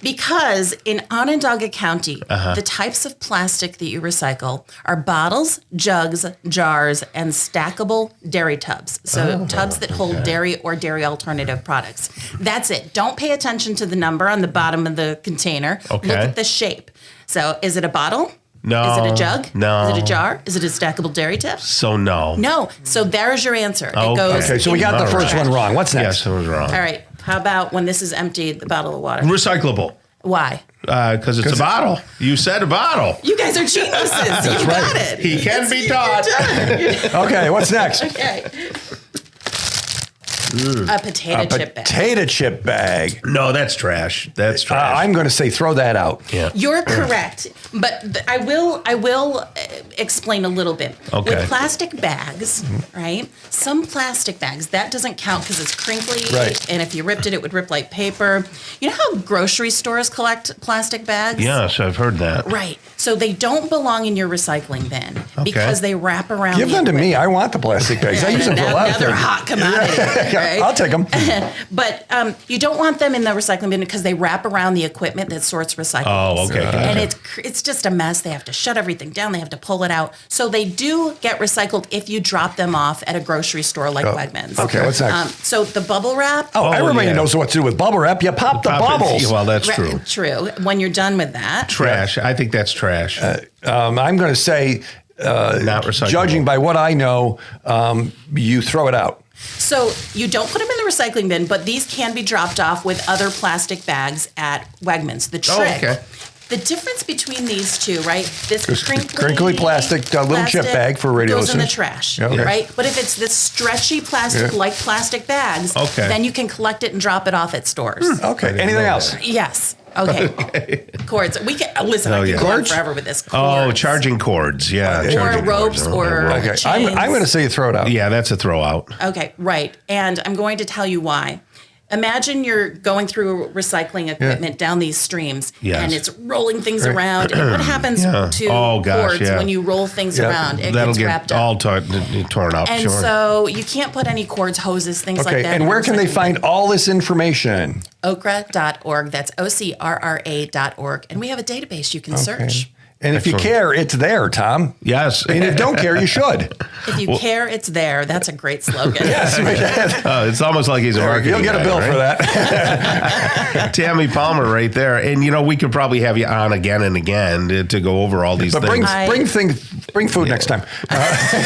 because in Onondaga County, the types of plastic that you recycle are bottles, jugs, jars, and stackable dairy tubs. So tubs that hold dairy or dairy alternative products. That's it. Don't pay attention to the number on the bottom of the container. Okay. Look at the shape. So is it a bottle? No. Is it a jug? No. Is it a jar? Is it a stackable dairy tub? So no. No. So there's your answer. Okay. It goes. Okay, so we got the All first right. one wrong. What's next? Yes, it was wrong. All right. How about when this is emptied, the bottle of water? Recyclable. Why? Because it's a bottle. You said a bottle. You guys are geniuses. You got it. He can be taught. Okay, what's next? Okay. A potato chip bag. Potato chip bag. No, that's trash. That's trash. I'm going to say throw that out. Yeah. You're correct, but I will explain a little bit. Okay. With plastic bags, right? Some plastic bags that doesn't count because it's crinkly, Right. and if you ripped it, it would rip like paper. You know how grocery stores collect plastic bags? Yes, I've heard that. Right. So they don't belong in your recycling bin because they wrap around. Give the them to me. equipment. I want the plastic bags. I use them for a lot of now they're things. hot commodity. Right? I'll take them. But you don't want them in the recycling bin because they wrap around the equipment that sorts recyclables. Oh, okay. Gotcha. And it's just a mess. They have to shut everything down. They have to pull it out. So they do get recycled if you drop them off at a grocery store like Wegmans. Okay, what's next? So the bubble wrap. Everybody yeah. knows what to do with bubble wrap. You pop the bubbles. Well, that's true. True. When you're done with that. Trash. I think that's trash. I'm going to say, Not recyclable. judging by what I know, you throw it out. So you don't put them in the recycling bin, but these can be dropped off with other plastic bags at Wegmans. The trick. okay. The difference between these two, right? This crinkly plastic, little chip bag for radio goes in the listeners. trash, Yeah, okay. right? But if it's this stretchy plastic, like plastic bags, Okay. then you can collect it and drop it off at stores. Okay. Anything else? Yes. Okay. Cords. We can listen. I can yeah. go on Cords? forever with this. Oh, Cords. charging cords. Yeah. Or charging ropes cords. or Okay. chains. I'm going to say you throw it out. Yeah, that's a throw out. Okay, right. And I'm going to tell you why. Imagine you're going through recycling equipment down these streams Yes. and it's rolling things around. And what happens to cords when you roll things around? It That'll gets wrapped get up. all torn up. And Sure. so you can't put any cords, hoses, things like Okay. that. And in where the can they recycling find bin. all this information? Okra.org. That's OCRRA.org. And we have a database you can search. And if you Excellent. care, it's there, Tom. Yes. And if you don't care, you should. If you care, it's there. That's a great slogan. It's almost like he's a marketing You'll get a guy, bill right? for that. Tammy Palmer right there. And, we could probably have you on again and again to go over all these But things. bring food next time.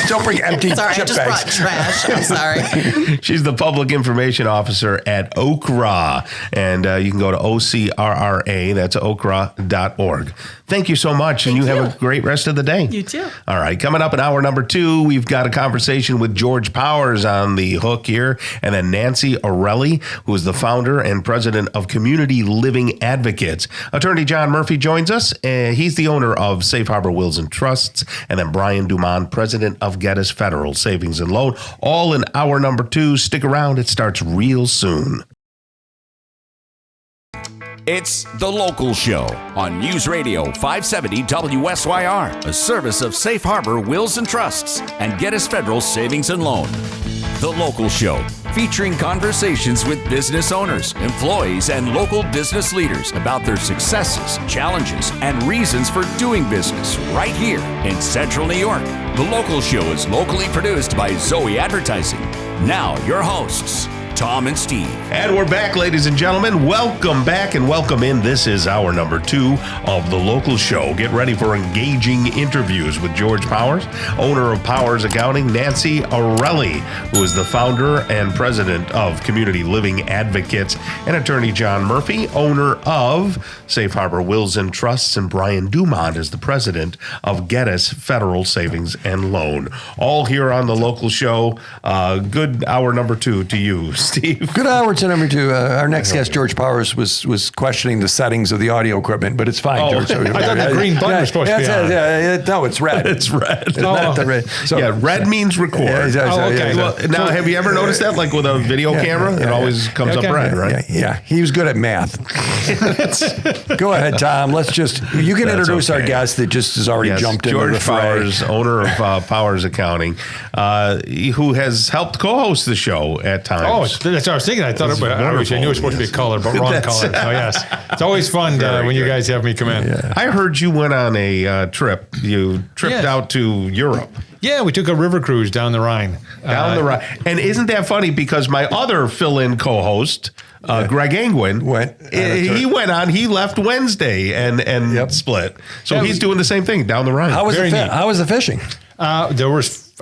Don't bring empty Sorry, I chip just brought bags. trash. I'm sorry. She's the public information officer at Okra. And you can go to OCRRA. That's okra.org. Thank you so much. And you have a great rest of the day. You too. All right. Coming up in hour number 2, we've got a conversation with George Powers on the hook here. And then Nancy Orelli, who is the founder and president of Community Living Advocates. Attorney John Murphy joins us. He's the owner of Safe Harbor Wills and Trusts. And then Brian Dumont, president of Geddes Federal Savings and Loan. All in hour number 2. Stick around. It starts real soon. It's The Local Show on News Radio 570 WSYR, a service of Safe Harbor Wills and Trusts and Geddes Federal Savings and Loan. The Local Show, featuring conversations with business owners, employees, and local business leaders about their successes, challenges, and reasons for doing business right here in Central New York. The Local Show is locally produced by Zoey Advertising. Now, your hosts, Tom and Steve. And we're back, ladies and gentlemen. Welcome back and welcome in. This is hour number 2 of The Local Show. Get ready for engaging interviews with George Powers, owner of Powers Accounting, Nancy Arelli, who is the founder and president of Community Living Advocates, and attorney John Murphy, owner of Safe Harbor Wills and Trusts, and Brian Dumont is the president of Geddes Federal Savings and Loan. All here on The Local Show. Good hour number 2 to you, Steve. Good hour to number 2. Our next guest, George Powers, was questioning the settings of the audio equipment, but it's fine, George. I thought the green button was supposed to be on. No, it's red. It's red. It's not the red. So, yeah, red means record. okay. Well, now, have you ever noticed that? Like with a video camera, it always comes up red, right? Yeah, he was good at math. Go ahead, Tom. You can introduce our guest that just has already jumped into the fray. Powers, owner of Powers Accounting, who has helped co-host the show at times. Oh, that's what I was thinking. I thought I knew it was supposed to be color, but wrong color. So yes, it's always fun when you guys have me come in. Yeah. I heard you went on a trip. You tripped out to Europe. Yeah, we took a river cruise down the Rhine. Down the Rhine. And isn't that funny? Because my other fill-in co-host, Greg Angwin, he went on. He left Wednesday and split. So he's doing the same thing down the Rhine. How was the fishing?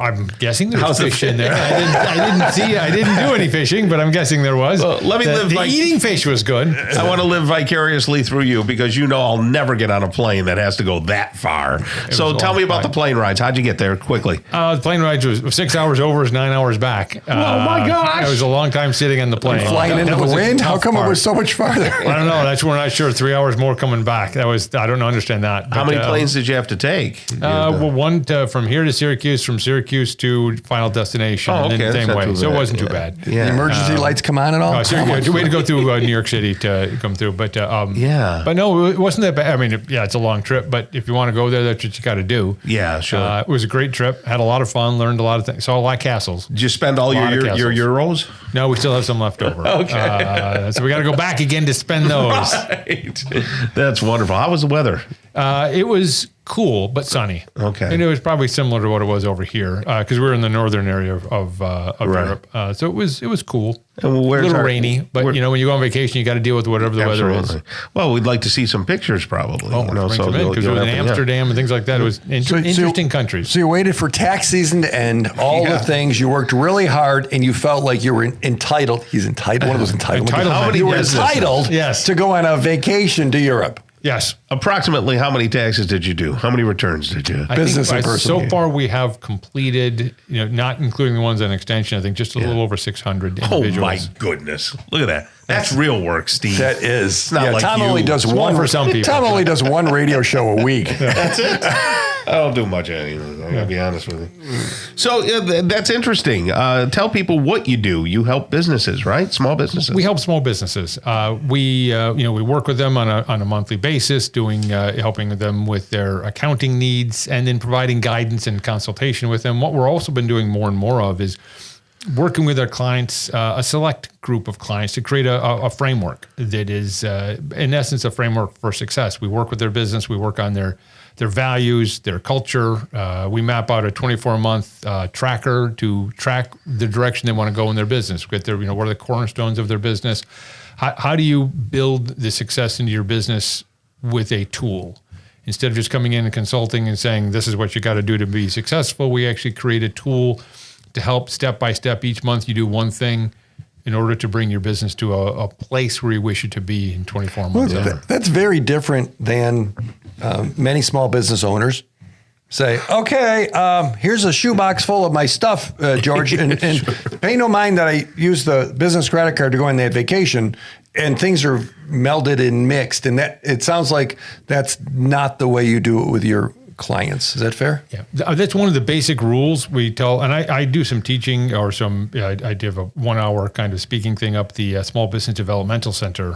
I'm guessing there was fish in there. I didn't do any fishing, but I'm guessing there was. Well, The eating fish was good. I want to live vicariously through you because I'll never get on a plane that has to go that far. So tell me about the plane rides. How'd you get there quickly? The plane rides was 6 hours over, is 9 hours back. Oh my gosh! It was a long time sitting in the plane. Flying into the wind? How come it was so much farther? I don't know. We're not sure. 3 hours more coming back. I don't understand that. How many planes did you have to take? One from here to Syracuse, from Syracuse to final destination, and then the same way. So it wasn't too bad. Yeah. The emergency lights come on at all? We had to go through New York City to come through. But but no, it wasn't that bad. I mean, it's a long trip, but if you want to go there, that's what you got to do. Yeah, sure. It was a great trip. Had a lot of fun. Learned a lot of things. Saw a lot of castles. Did you spend all your euros? No, we still have some left over. Okay. So we got to go back again to spend those. Right. That's wonderful. How was the weather? It was cool, but sunny. Okay. And it was probably similar to what it was over here because we were in the northern area of Europe. So it was cool. And a little rainy, but when you go on vacation, you got to deal with whatever the weather is. Well, we'd like to see some pictures probably. Because it was in Amsterdam and things like that. It was interesting countries. So you waited for tax season to end, all the things. You worked really hard and you felt like you were entitled. He's entitled. One of those entitlements. You were entitled to go on a vacation to Europe. Yes. Approximately how many taxes did you do? How many returns did you? Business and personal. So far, we have completed, not including the ones on extension, I think just a little over 600 individuals. Oh, my goodness. Look at that. That's real work, Steve. That is. It's not like Tom you. only does one for some people. Tom only does one radio show a week. That's it. I don't do much anything. I gotta be honest with you. So that's interesting. Tell people what you do. You help businesses, right? Small businesses. We help small businesses. We work with them on a monthly basis, helping them with their accounting needs, and then providing guidance and consultation with them. What we're also been doing more and more of is working with our clients, a select group of clients, to create a framework that is, in essence, a framework for success. We work with their business. We work on their values, their culture. We map out a 24-month tracker to track the direction they want to go in their business. Get their, what are the cornerstones of their business? How do you build the success into your business with a tool? Instead of just coming in and consulting and saying, this is what you got to do to be successful, we actually create a tool to help step by step. Each month you do one thing in order to bring your business to a place where you wish it to be in 24 months. Well, that's very different than many small business owners say, okay, here's a shoebox full of my stuff, George, and pay no mind that I use the business credit card to go on that vacation, and things are melded and mixed. And that it sounds like that's not the way you do it with your clients. Is that fair? Yeah, that's one of the basic rules we tell, and I do some teaching or I do a 1 hour kind of speaking thing up the Small Business Developmental Center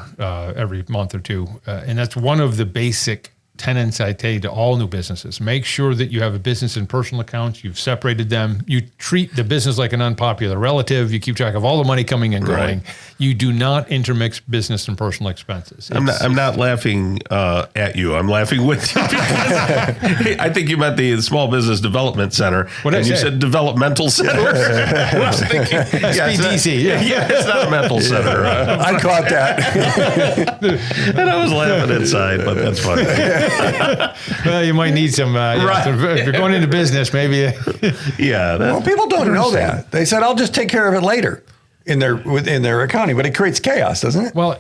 every month or two. And that's one of the basic tenants I tell you to all new businesses, make sure that you have a business and personal accounts. You've separated them. You treat the business like an unpopular relative. You keep track of all the money coming and going. Right. You do not intermix business and personal expenses. I'm not laughing at you. I'm laughing with you. I think you meant the Small Business Development Center. What and you said developmental center. I was thinking, SBDC. Yeah, it's not a mental center. I caught that. And I was laughing inside, but that's funny. Well, you might need some. Right. If you're going into business, maybe. Yeah. Well, people don't know that. They said, I'll just take care of it later in their accounting, but it creates chaos, doesn't it? Well,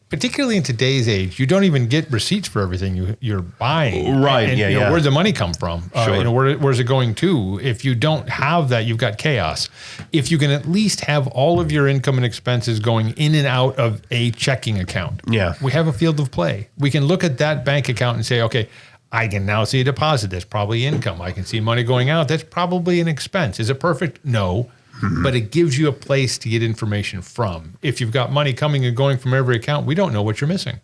particularly in today's age, you don't even get receipts for everything you're buying. Right. And, Yeah. Where's the money come from? Sure. Where's it going to? If you don't have that, you've got chaos. If you can at least have all of your income and expenses going in and out of a checking account, Yeah. we have a field of play. We can look at that bank account and say, okay, I can now see a deposit. That's probably income. I can see money going out. That's probably an expense. Is it perfect? No. But it gives you a place to get information from. If you've got money coming and going from every account, we don't know what you're missing.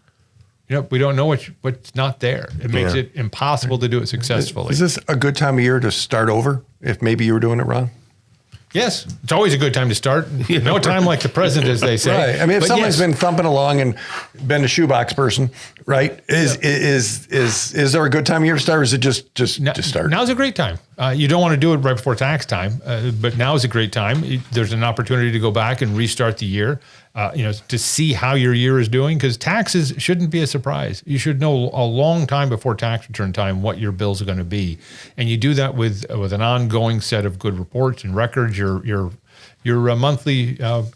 We don't know what's not there. It makes it impossible to do it successfully. Is this a good time of year to start over if maybe you were doing it wrong? Yes, it's always a good time to start. No time like the present, as they say. Right. I mean, if But someone's yes, been thumping along and been a shoebox person, right? Is there a good time of year to start, or is it just to start? Now's a great time. You don't want to do it right before tax time, but now is a great time. There's an opportunity to go back and restart the year, to see how your year is doing, because taxes shouldn't be a surprise. You should know a long time before tax return time what your bills are going to be, and you do that with an ongoing set of good reports and records. Your monthly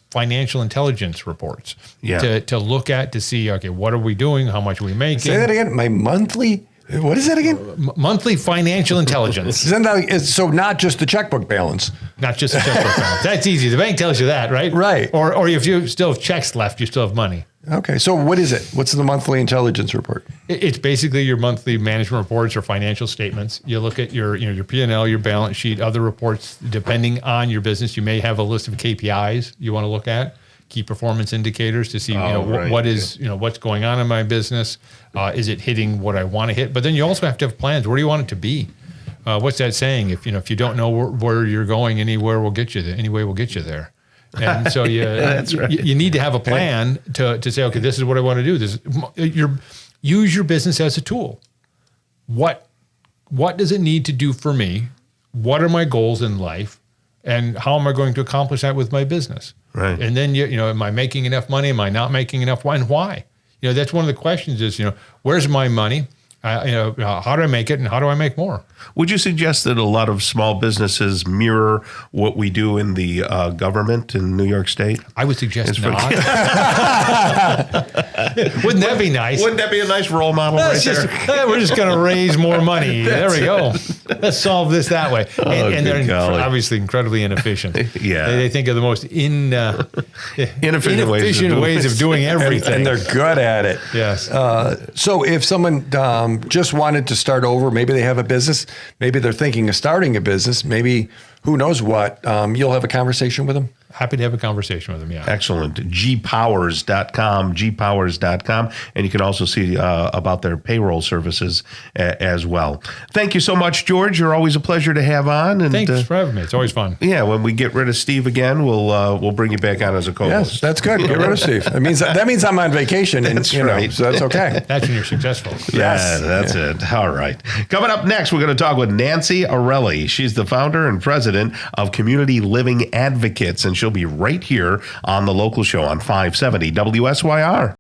financial intelligence reports to look at to see, okay, what are we doing? How much are we making? Say that again. My monthly. What is that again? Monthly financial intelligence. Isn't that, so not just the checkbook balance. Not just a checkbook balance. That's easy. The bank tells you that, right? Right. Or if you still have checks left, you still have money. Okay. So what is it? What's the monthly intelligence report? It's basically your monthly management reports or financial statements. You look at your P&L, your balance sheet, other reports. Depending on your business, you may have a list of KPIs you want to look at, key performance indicators to see what's going on in my business. Is it hitting what I want to hit? But then you also have to have plans. Where do you want it to be? What's that saying? If you don't know where you're going, anywhere will get you there. Any way will get you there. And so you need to have a plan to say, okay, this is what I want to do. Use your business as a tool. What does it need to do for me? What are my goals in life? And how am I going to accomplish that with my business? Right. And then, am I making enough money? Am I not making enough? And why? That's one of the questions is, where's my money? How do I make it and how do I make more? Would you suggest that a lot of small businesses mirror what we do in the government in New York State? I would suggest not. Wouldn't that be nice? Wouldn't that be a nice role model there? We're just going to raise more money. There we go. Let's solve this that way. And they're obviously incredibly inefficient. Yeah. They think of the most inefficient ways of doing everything. And they're good at it. Yes. So if someone just wanted to start over, maybe they have a business, maybe they're thinking of starting a business, maybe who knows what, you'll have a conversation with them? Happy to have a conversation with them, yeah. Excellent. gpowers.com. And you can also see about their payroll services as well. Thank you so much, George. You're always a pleasure to have on. And thanks for having me. It's always fun. Yeah, when we get rid of Steve again, we'll bring you back on as a co-host. Yes, that's good. Get rid of Steve. That means I'm on vacation, and That's right. so that's okay. That's when you're successful. Yes, that's it. All right. Coming up next, we're going to talk with Nancy Arelli. She's the founder and president of Community Living Advocates, and she'll be right here on The Local Show on 570 WSYR.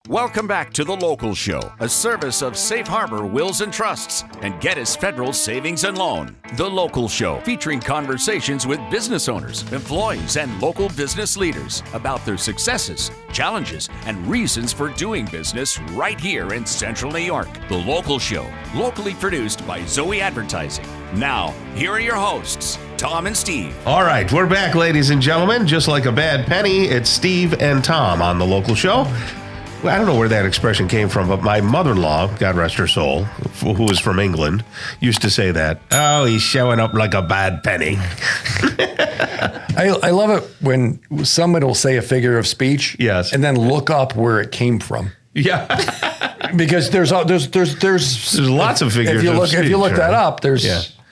Welcome back to The Local Show, a service of Safe Harbor Wills and Trusts and Geddes Federal Savings and Loan. The Local Show, featuring conversations with business owners, employees, and local business leaders about their successes, challenges, and reasons for doing business right here in Central New York. The Local Show, locally produced by Zoey Advertising. Now, here are your hosts, Tom and Steve. All right, we're back, ladies and gentlemen. Just like a bad penny, it's Steve and Tom on The Local Show. Well, I don't know where that expression came from, but my mother-in-law, God rest her soul, who was from England, used to say that. Oh, he's showing up like a bad penny. I love it when someone will say a figure of speech, Yes, and then look up where it came from. Yeah. because there's lots of figures. If you look that up, there's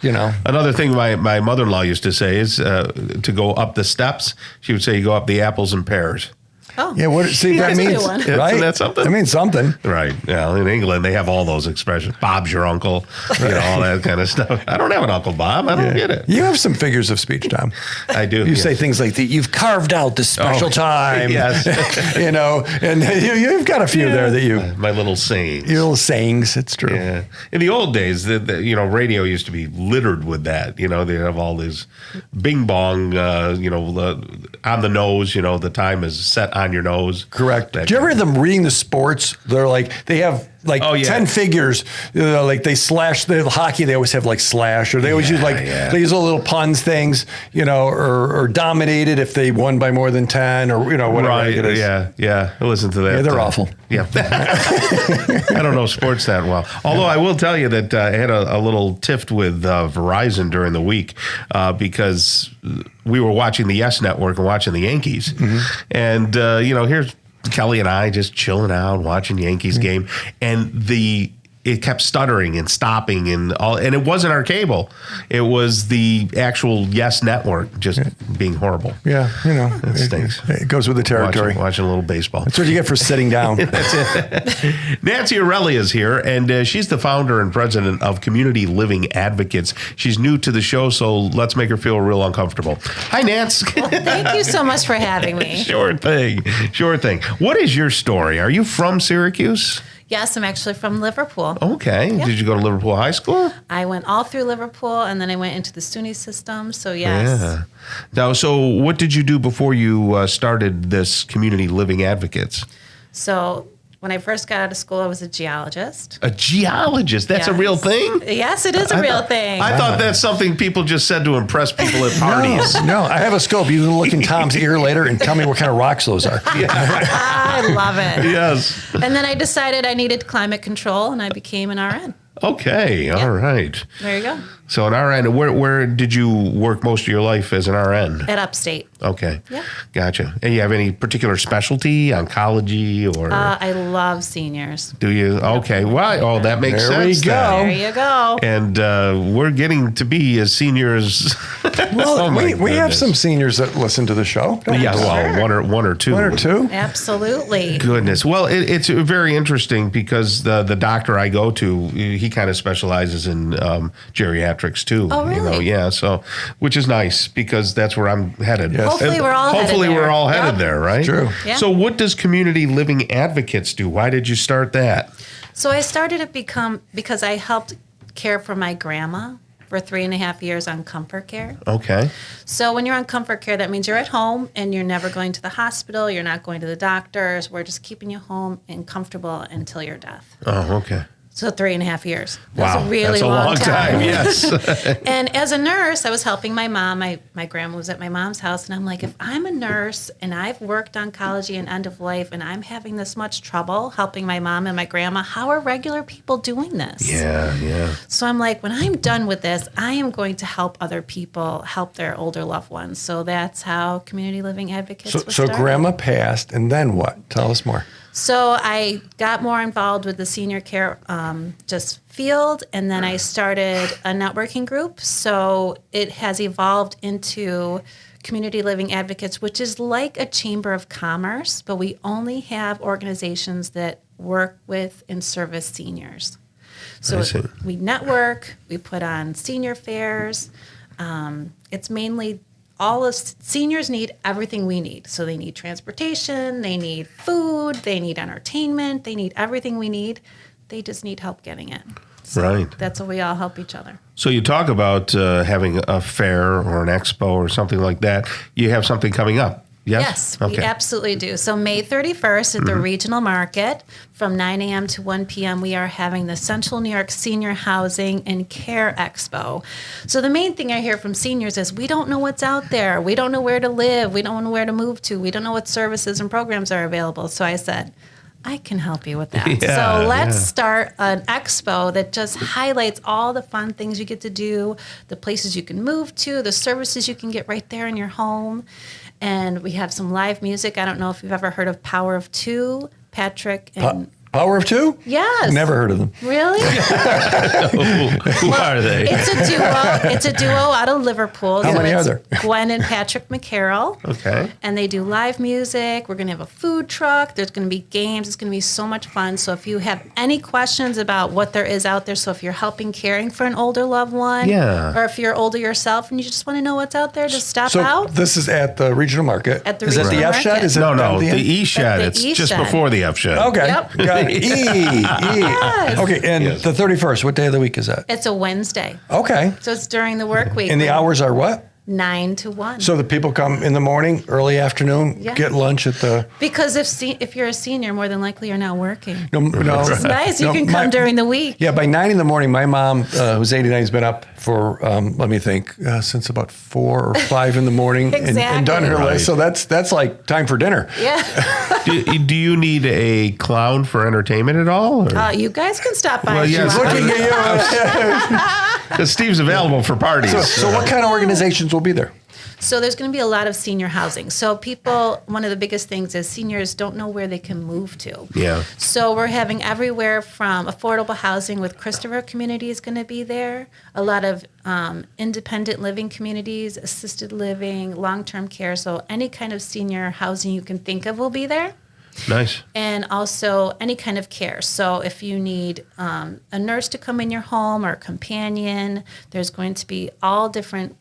Another thing my mother-in-law used to say is to go up the steps. She would say you go up the apples and pears. Oh. Yeah, that means, right? Isn't that something? That means something. Right. Yeah, in England, they have all those expressions. Bob's your uncle, all that kind of stuff. I don't have an Uncle Bob. I don't get it. You have some figures of speech, Tom. I do. You say things like, you've carved out this special time. Yes. And you've got a few there that you... My little sayings. Your little sayings, it's true. Yeah. In the old days, radio used to be littered with that. They have all these bing bong, on the nose, the time is set on your nose. Correct. Do you ever hear them reading the sports? They're like, they have 10 figures. Like they slash the hockey. They always have like slash, or they always use they use little puns things, or dominated if they won by more than 10 or, whatever. Right. It is. Yeah. Listen to that. Yeah, they're awful. Yeah. I don't know sports that well. Although I will tell you that I had a little tiff with Verizon during the week because we were watching the Yes Network and watching the Yankees. Mm-hmm. And, here's Kelly and I just chilling out, watching Yankees game. And it kept stuttering and stopping and it wasn't our cable. It was the actual Yes Network just being horrible. Yeah, it stinks. It goes with the territory. Watching a little baseball. That's what you get for sitting down. That's it. Nancy Aurelia is here, and she's the founder and president of Community Living Advocates. She's new to the show, so let's make her feel real uncomfortable. Hi, Nance. Well, thank you so much for having me. Sure thing. What is your story? Are you from Syracuse? Yes, I'm actually from Liverpool. Okay. Yeah. Did you go to Liverpool High School? I went all through Liverpool, and then I went into the SUNY system, so yes. Yeah. Now, so what did you do before you started this Community Living Advocates? So when I first got out of school, I was a geologist. A geologist? That's a real thing? Yes, it is a real thing. I thought that's something people just said to impress people at parties. No, I have a scope. You can look in Tom's ear later and tell me what kind of rocks those are. I love it. Yes. And then I decided I needed climate control, and I became an RN. Okay, all right. There you go. So an RN, where did you work most of your life as an RN? At Upstate. Okay. Yeah. Gotcha. And you have any particular specialty, oncology, or? I love seniors. Do you? Okay. Well, that makes sense. We go. Then. There you go. And we're getting to be as seniors. Well, we have some seniors that listen to the show. Yeah, well, one or two. One or two? Absolutely. Goodness. Well, it's very interesting because the doctor I go to, he kind of specializes in geriatrics too. Oh, really? Yeah. So, which is nice because that's where I'm headed. Yes. Hopefully we're all Hopefully headed there. we're all headed Yep. there, right? True. Yeah. So, what does Community Living Advocates do? Why did you start that? So I started it because I helped care for my grandma for 3.5 years on comfort care. Okay. So when you're on comfort care, that means you're at home and you're never going to the hospital. You're not going to the doctors. We're just keeping you home and comfortable until your death. Oh, okay. So 3.5 years. Wow. That's a really That's a long time. Yes. And as a nurse, I was helping my mom. My grandma was at my mom's house, and I'm like, if I'm a nurse and I've worked oncology and end of life, and I'm having this much trouble helping my mom and my grandma, how are regular people doing this? Yeah. So I'm like, when I'm done with this, I am going to help other people help their older loved ones. So that's how Community Living Advocates was So started. grandma passed, and then what? Tell us more. So I got more involved with the senior care just field, and then I started a networking group. So it has evolved into Community Living Advocates, which is like a chamber of commerce, but we only have organizations that work with and service seniors. So I see. we network, we put on senior fairs. It's mainly all of seniors need everything we need. So they need transportation, they need food, they need entertainment, they need everything we need. They just need help getting it. So Right. That's how we all help each other. So you talk about having a fair or an expo or something like that. You have something coming up. Yes? Yes, we absolutely do. So May 31st at the Regional Market from 9 a.m. to 1 p.m., we are having the Central New York Senior Housing and Care Expo. So the main thing I hear from seniors is we don't know what's out there. We don't know where to live. We don't know where to move to. We don't know what services and programs are available. So I said, I can help you with that. Yeah, so let's start an expo that just highlights all the fun things you get to do, the places you can move to, the services you can get right there in your home. And we have some live music. I don't know if you've ever heard of Power of Two. Patrick and Power of Two? Yes. Never heard of them. Really? Who are they? It's a duo. It's a duo out of Liverpool. How many are it's there? Gwen and Patrick McCarroll. Okay. And they do live music. We're going to have a food truck. There's going to be games. It's going to be so much fun. So if you have any questions about what there is out there, so if you're helping caring for an older loved one, Yeah. or if you're older yourself and you just want to know what's out there, just stop So out. this is at the regional market. At the is that the regional F shed? market. Is it No, down the end? E shed. the It's E just shed. before the F shed. Okay. Yep. Got it. Okay, and the 31st, what day of the week is that? It's a Wednesday. Okay. So it's during the work week. And the hours are what? 9 to 1. So the people come in the morning, early afternoon, Yeah. get lunch at the. Because if you're a senior, more than likely you're not working. No, It's nice. You can come during the week. Yeah, by 9 in the morning, my mom, who's 89, has been up for, let me think, since about 4 or 5 in the morning and done her Exactly. list. So that's like time for dinner. Yeah. Do you need a clown for entertainment at all? Or? You guys can stop by. Well, if you yes. want. Looking at you. 'Cause Steve's available for parties. So what kind of organizations will be there? So there's going to be a lot of senior housing. So people, one of the biggest things is seniors don't know where they can move to. Yeah. So we're having everywhere from affordable housing with Christopher Community is going to be there. A lot of independent living communities, assisted living, long-term care. So any kind of senior housing you can think of will be there. Nice. And also any kind of care. So if you need a nurse to come in your home or a companion, there's going to be all different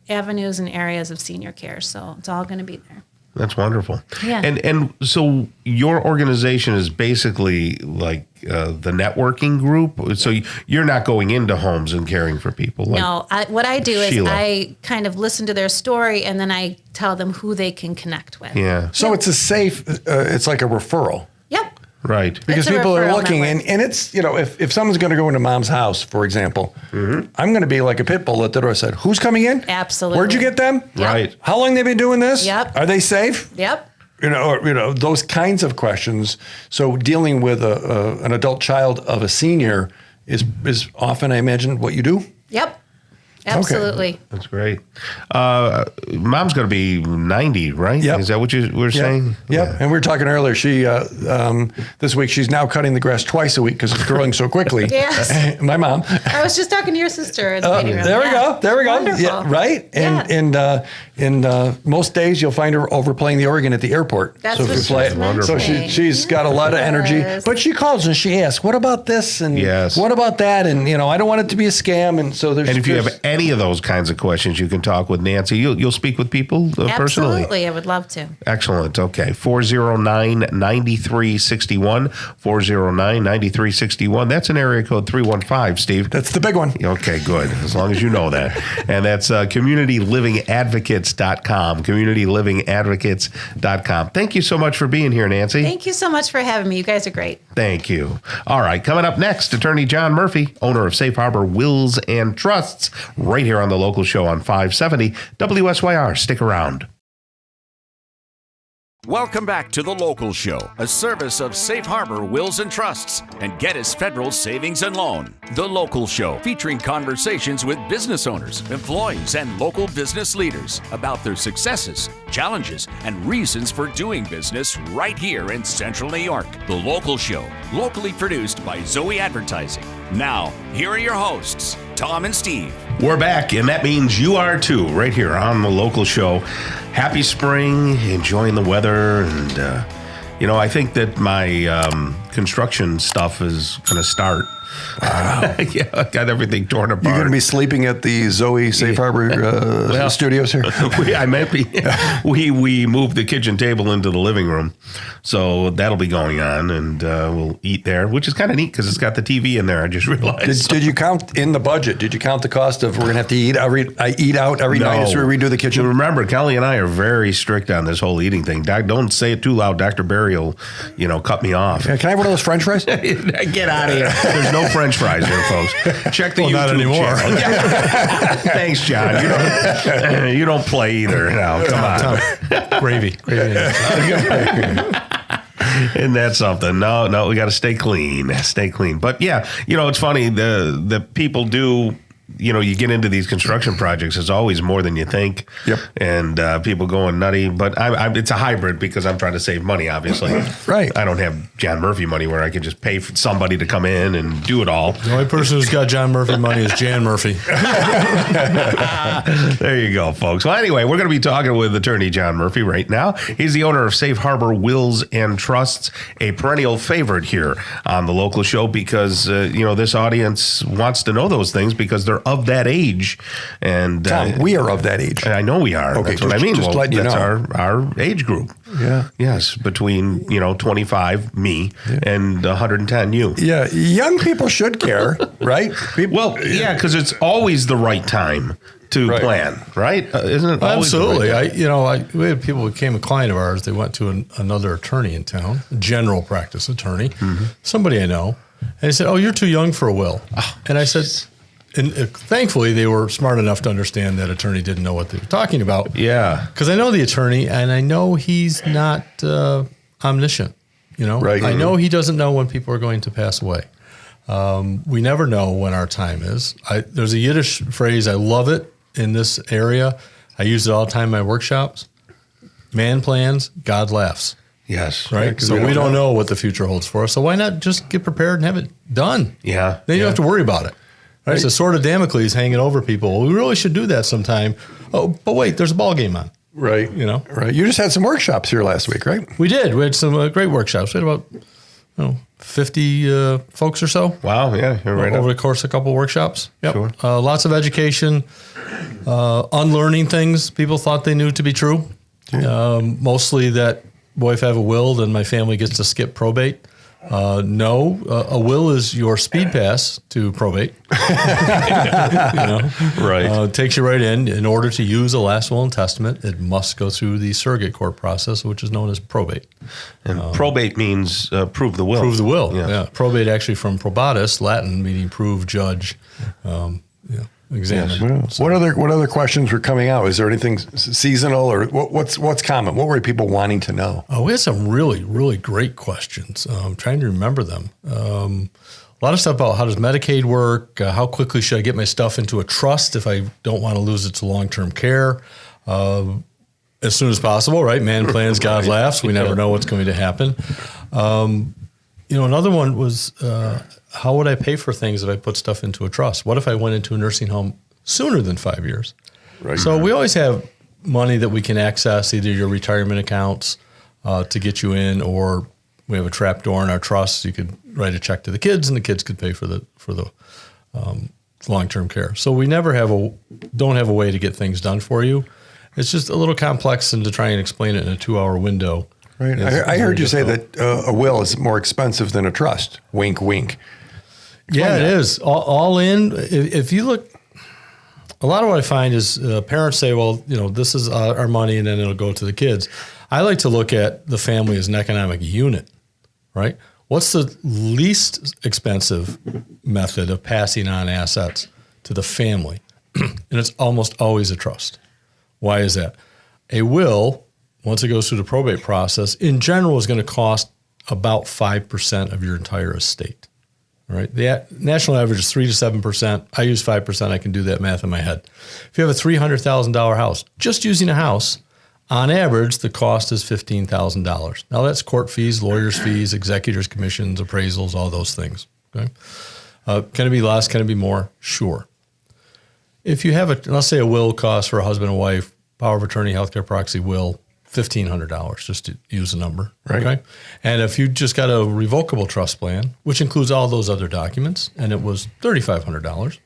avenues and areas of senior care. So it's all going to be there. That's wonderful. Yeah. And so your organization is basically like the networking group. So you're not going into homes and caring for people. Like No, what I do is Sheila. I kind of listen to their story and then I tell them who they can connect with. Yeah. So it's a safe, it's like a referral. Yep. Right. Because It's a people are referral looking, network. and it's, if someone's going to go into mom's house, for example, I'm going to be like a pit bull at the door. I said, who's coming in? Absolutely. Where'd you get them? Yep. Right. How long they been doing this? Yep. Are they safe? Yep. Those kinds of questions. So dealing with an adult child of a senior is often, I imagine, what you do. Yep. Absolutely. That's great. Mom's going to be 90, right? Yep. Is that what you were saying? Yep. And we were talking earlier. She this week she's now cutting the grass twice a week because it's growing so quickly. Yes. My mom. I was just talking to your sister in the waiting room. There we Yeah. go. There we go. Wonderful. Yeah, right. And most days you'll find her over playing the organ at the airport. That's so what if you she's play it, mentioning. so she's got a lot of energy. Yes. But she calls and she asks, "What about this?" And Yes. "What about that?" And I don't want it to be a scam. And so there's. And if you there's- have any of those kinds of questions, you can talk with Nancy. You'll speak with people personally. Absolutely. I would love to. Excellent. Okay. 409-9361. 409-9361. That's an area code 315, Steve. that's the big one. Okay, good. As long as you know that. And that's communitylivingadvocates.com. Communitylivingadvocates.com. Thank you so much for being here, Nancy. Thank you so much for having me. You guys are great. Thank you. All right, coming up next, Attorney John Murphy, owner of Safe Harbor Wills and Trusts, right here on the local show on 570 WSYR. Stick around. Welcome back to The Local Show, a service of Safe Harbor Wills and Trusts and Geddes Federal Savings and Loan. The Local Show, featuring conversations with business owners, employees, and local business leaders about their successes, challenges, and reasons for doing business right here in Central New York. The Local Show, locally produced by Zoey Advertising. Now, here are your hosts, Tom and Steve. We're back, and that means you are too, right here on the local show. Happy spring, enjoying the weather, and I think that my construction stuff is going to start. Yeah, I got everything torn apart. You're going to be sleeping at the Zoey Safe Harbor studios here. We moved the kitchen table into the living room, so that'll be going on, and we'll eat there, which is kind of neat because it's got the TV in there. I just realized. Did you count in the budget? Did you count the cost of we're going to have to eat out every night as we redo the kitchen? Remember, Kelly and I are very strict on this whole eating thing. Don't say it too loud. Dr. Barry will, cut me off. Can I have one of those French fries? Get out of here. There's no French fries here, folks. Check the YouTube not anymore. channel. Yeah. Thanks, John. You don't play either. No, come on. Gravy. Isn't that something? No, we got to stay clean. Stay clean. But yeah, it's funny. The people do, you get into these construction projects, it's always more than you think. Yep. And people going nutty. But it's a hybrid because I'm trying to save money, obviously. Right. I don't have John Murphy money where I can just pay for somebody to come in and do it all. The only person who's got John Murphy money is Jan Murphy. There you go, folks. Well, anyway, we're going to be talking with attorney John Murphy right now. He's the owner of Safe Harbor Wills and Trusts, a perennial favorite here on the local show because, this audience wants to know those things because they're of that age. And Tom, we are of that age. I know we are. Okay, that's what I mean. just letting you that's know. our age group. Yeah. Yes, between 25 me and 110 you. Yeah, young people should care, right? Because it's always the right time to plan, right? Isn't it? Always Absolutely. The right time? We had people who became a client of ours. They went to another attorney in town, a general practice attorney, somebody I know, and they said, "Oh, you're too young for a will." And I said, and thankfully they were smart enough to understand that attorney didn't know what they were talking about. Yeah, because I know the attorney, and I know he's not omniscient. Right. I know he doesn't know when people are going to pass away. We never know when our time is. There's a Yiddish phrase, I love it in this area. I use it all the time in my workshops. Man plans, God laughs. Yes. Right? So we don't know what the future holds for us. So why not just get prepared and have it done? Yeah. Then you don't have to worry about it. Right? It's a sword of Damocles hanging over people. Well, we really should do that sometime. Oh, but wait, there's a ball game on. Right. Right. You just had some workshops here last week, right? We did. We had some great workshops. We had about 50 folks or so. Wow. Yeah. You're right. Over the course of a couple of workshops. Yep. Sure. Lots of education, unlearning things people thought they knew to be true. Mostly that, boy, if I have a will, then my family gets to skip probate. No, a will is your speed pass to probate. Right. Takes you right in. In order to use a last will and testament, it must go through the surrogate court process, which is known as probate. And probate means prove the will. Prove the will. Yes. Yeah. Probate actually from probatus, Latin, meaning prove, judge, examine. Yes. What other questions were coming out? Is there anything seasonal or what's common? What were people wanting to know? Oh, we had some really, really great questions. I'm trying to remember them. A lot of stuff about how does Medicaid work? How quickly should I get my stuff into a trust if I don't want to lose it to long-term care? As soon as possible, right? Man plans, God laughs. We never know what's going to happen. Another one was how would I pay for things if I put stuff into a trust? What if I went into a nursing home sooner than 5 years? Right. So we always have money that we can access, either your retirement accounts to get you in, or we have a trap door in our trust. You could write a check to the kids, and the kids could pay for the long-term care. So we never don't have a way to get things done for you. It's just a little complex, and to try and explain it in a 2-hour window. Right. I heard you say that a will is more expensive than a trust. Wink, wink. Yeah, it is. All in, if you look, a lot of what I find is parents say, well, this is our money and then it'll go to the kids. I like to look at the family as an economic unit, right? What's the least expensive method of passing on assets to the family? And it's almost always a trust. Why is that? A will, once it goes through the probate process, in general is going to cost about 5% of your entire estate. All right. The national average is 3 to 7%. I use 5%. I can do that math in my head. If you have a $300,000 house, just using a house, on average, the cost is $15,000. Now that's court fees, lawyers' fees, executors' commissions, appraisals, all those things. Okay. Can it be less? Can it be more? Sure. If you have let's say a will costs for a husband and wife, power of attorney, healthcare proxy, will, $1,500, just to use a number. Right. Okay. And if you just got a revocable trust plan, which includes all those other documents, and it was $3,500,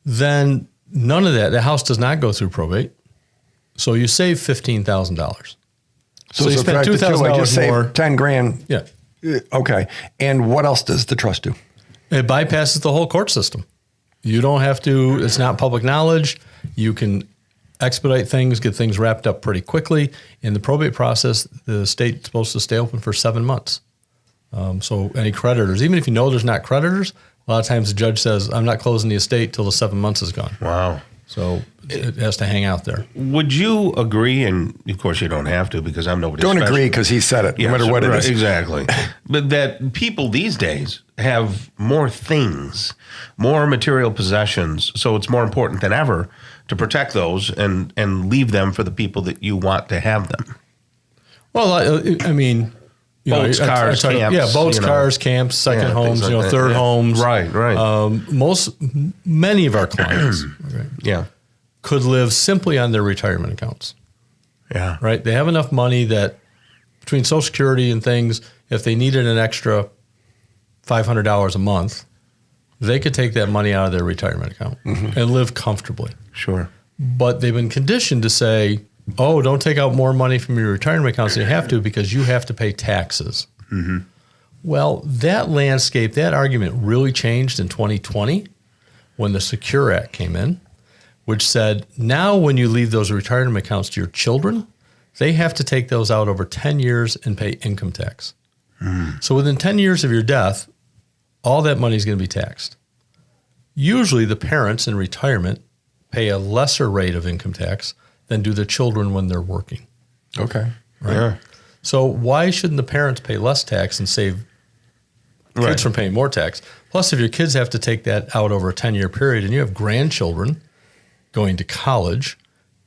then none of that, the house does not go through probate. So you save $15,000. So you spend $2,000 more. 10 grand. Yeah. Okay. And what else does the trust do? It bypasses the whole court system. You don't have to, it's not public knowledge. You can expedite things, get things wrapped up pretty quickly. In the probate process, the state's supposed to stay open for 7 months. So any creditors, even if you know there's not creditors, a lot of times the judge says, I'm not closing the estate till the 7 months is gone. Wow. So it has to hang out there. Would you agree, and of course you don't have to because I'm nobody Don't special. agree because he said it, no matter what it is. Exactly. But that people these days have more things, more material possessions, so it's more important than ever to protect those and leave them for the people that you want to have them. Well, I mean, boats, cars, camps. Yeah, boats, cars, camps, second homes, like third homes. Right. Many of our clients could live simply on their retirement accounts. Yeah. Right? They have enough money that between Social Security and things, if they needed an extra $500 a month, they could take that money out of their retirement account and live comfortably. Sure. But they've been conditioned to say, oh, don't take out more money from your retirement accounts than you have to because you have to pay taxes. Mm-hmm. Well, that landscape, that argument really changed in 2020 when the Secure Act came in, which said now when you leave those retirement accounts to your children, they have to take those out over 10 years and pay income tax. So within 10 years of your death, all that money is going to be taxed. Usually the parents in retirement pay a lesser rate of income tax than do the children when they're working. Okay. Right? Yeah. So why shouldn't the parents pay less tax and save kids from paying more tax? Plus, if your kids have to take that out over a 10-year period and you have grandchildren going to college,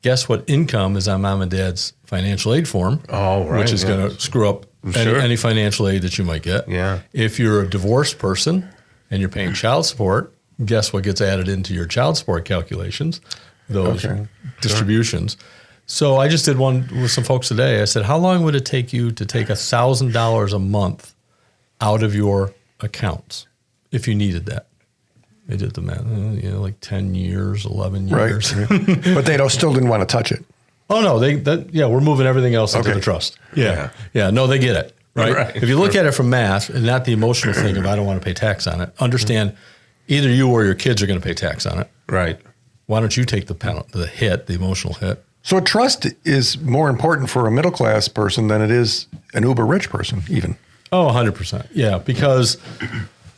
guess what income is on mom and dad's financial aid form? Oh, right. Which is going to screw up any financial aid that you might get. Yeah. If you're a divorced person and you're paying child support, guess what gets added into your child support calculations? Those distributions. So I just did one with some folks today. I said, how long would it take you to take $1,000 a month out of your accounts if you needed that? They did the math, like 10 years, 11 years. Right. But they still didn't want to touch it. Oh, no, we're moving everything else into the trust. Yeah. No, they get it, right? If you look at it from math and not the emotional thing of I don't want to pay tax on it, understand either you or your kids are going to pay tax on it. Right. Why don't you take the hit, the emotional hit? So a trust is more important for a middle-class person than it is an uber-rich person, even. Oh, 100%. Yeah, because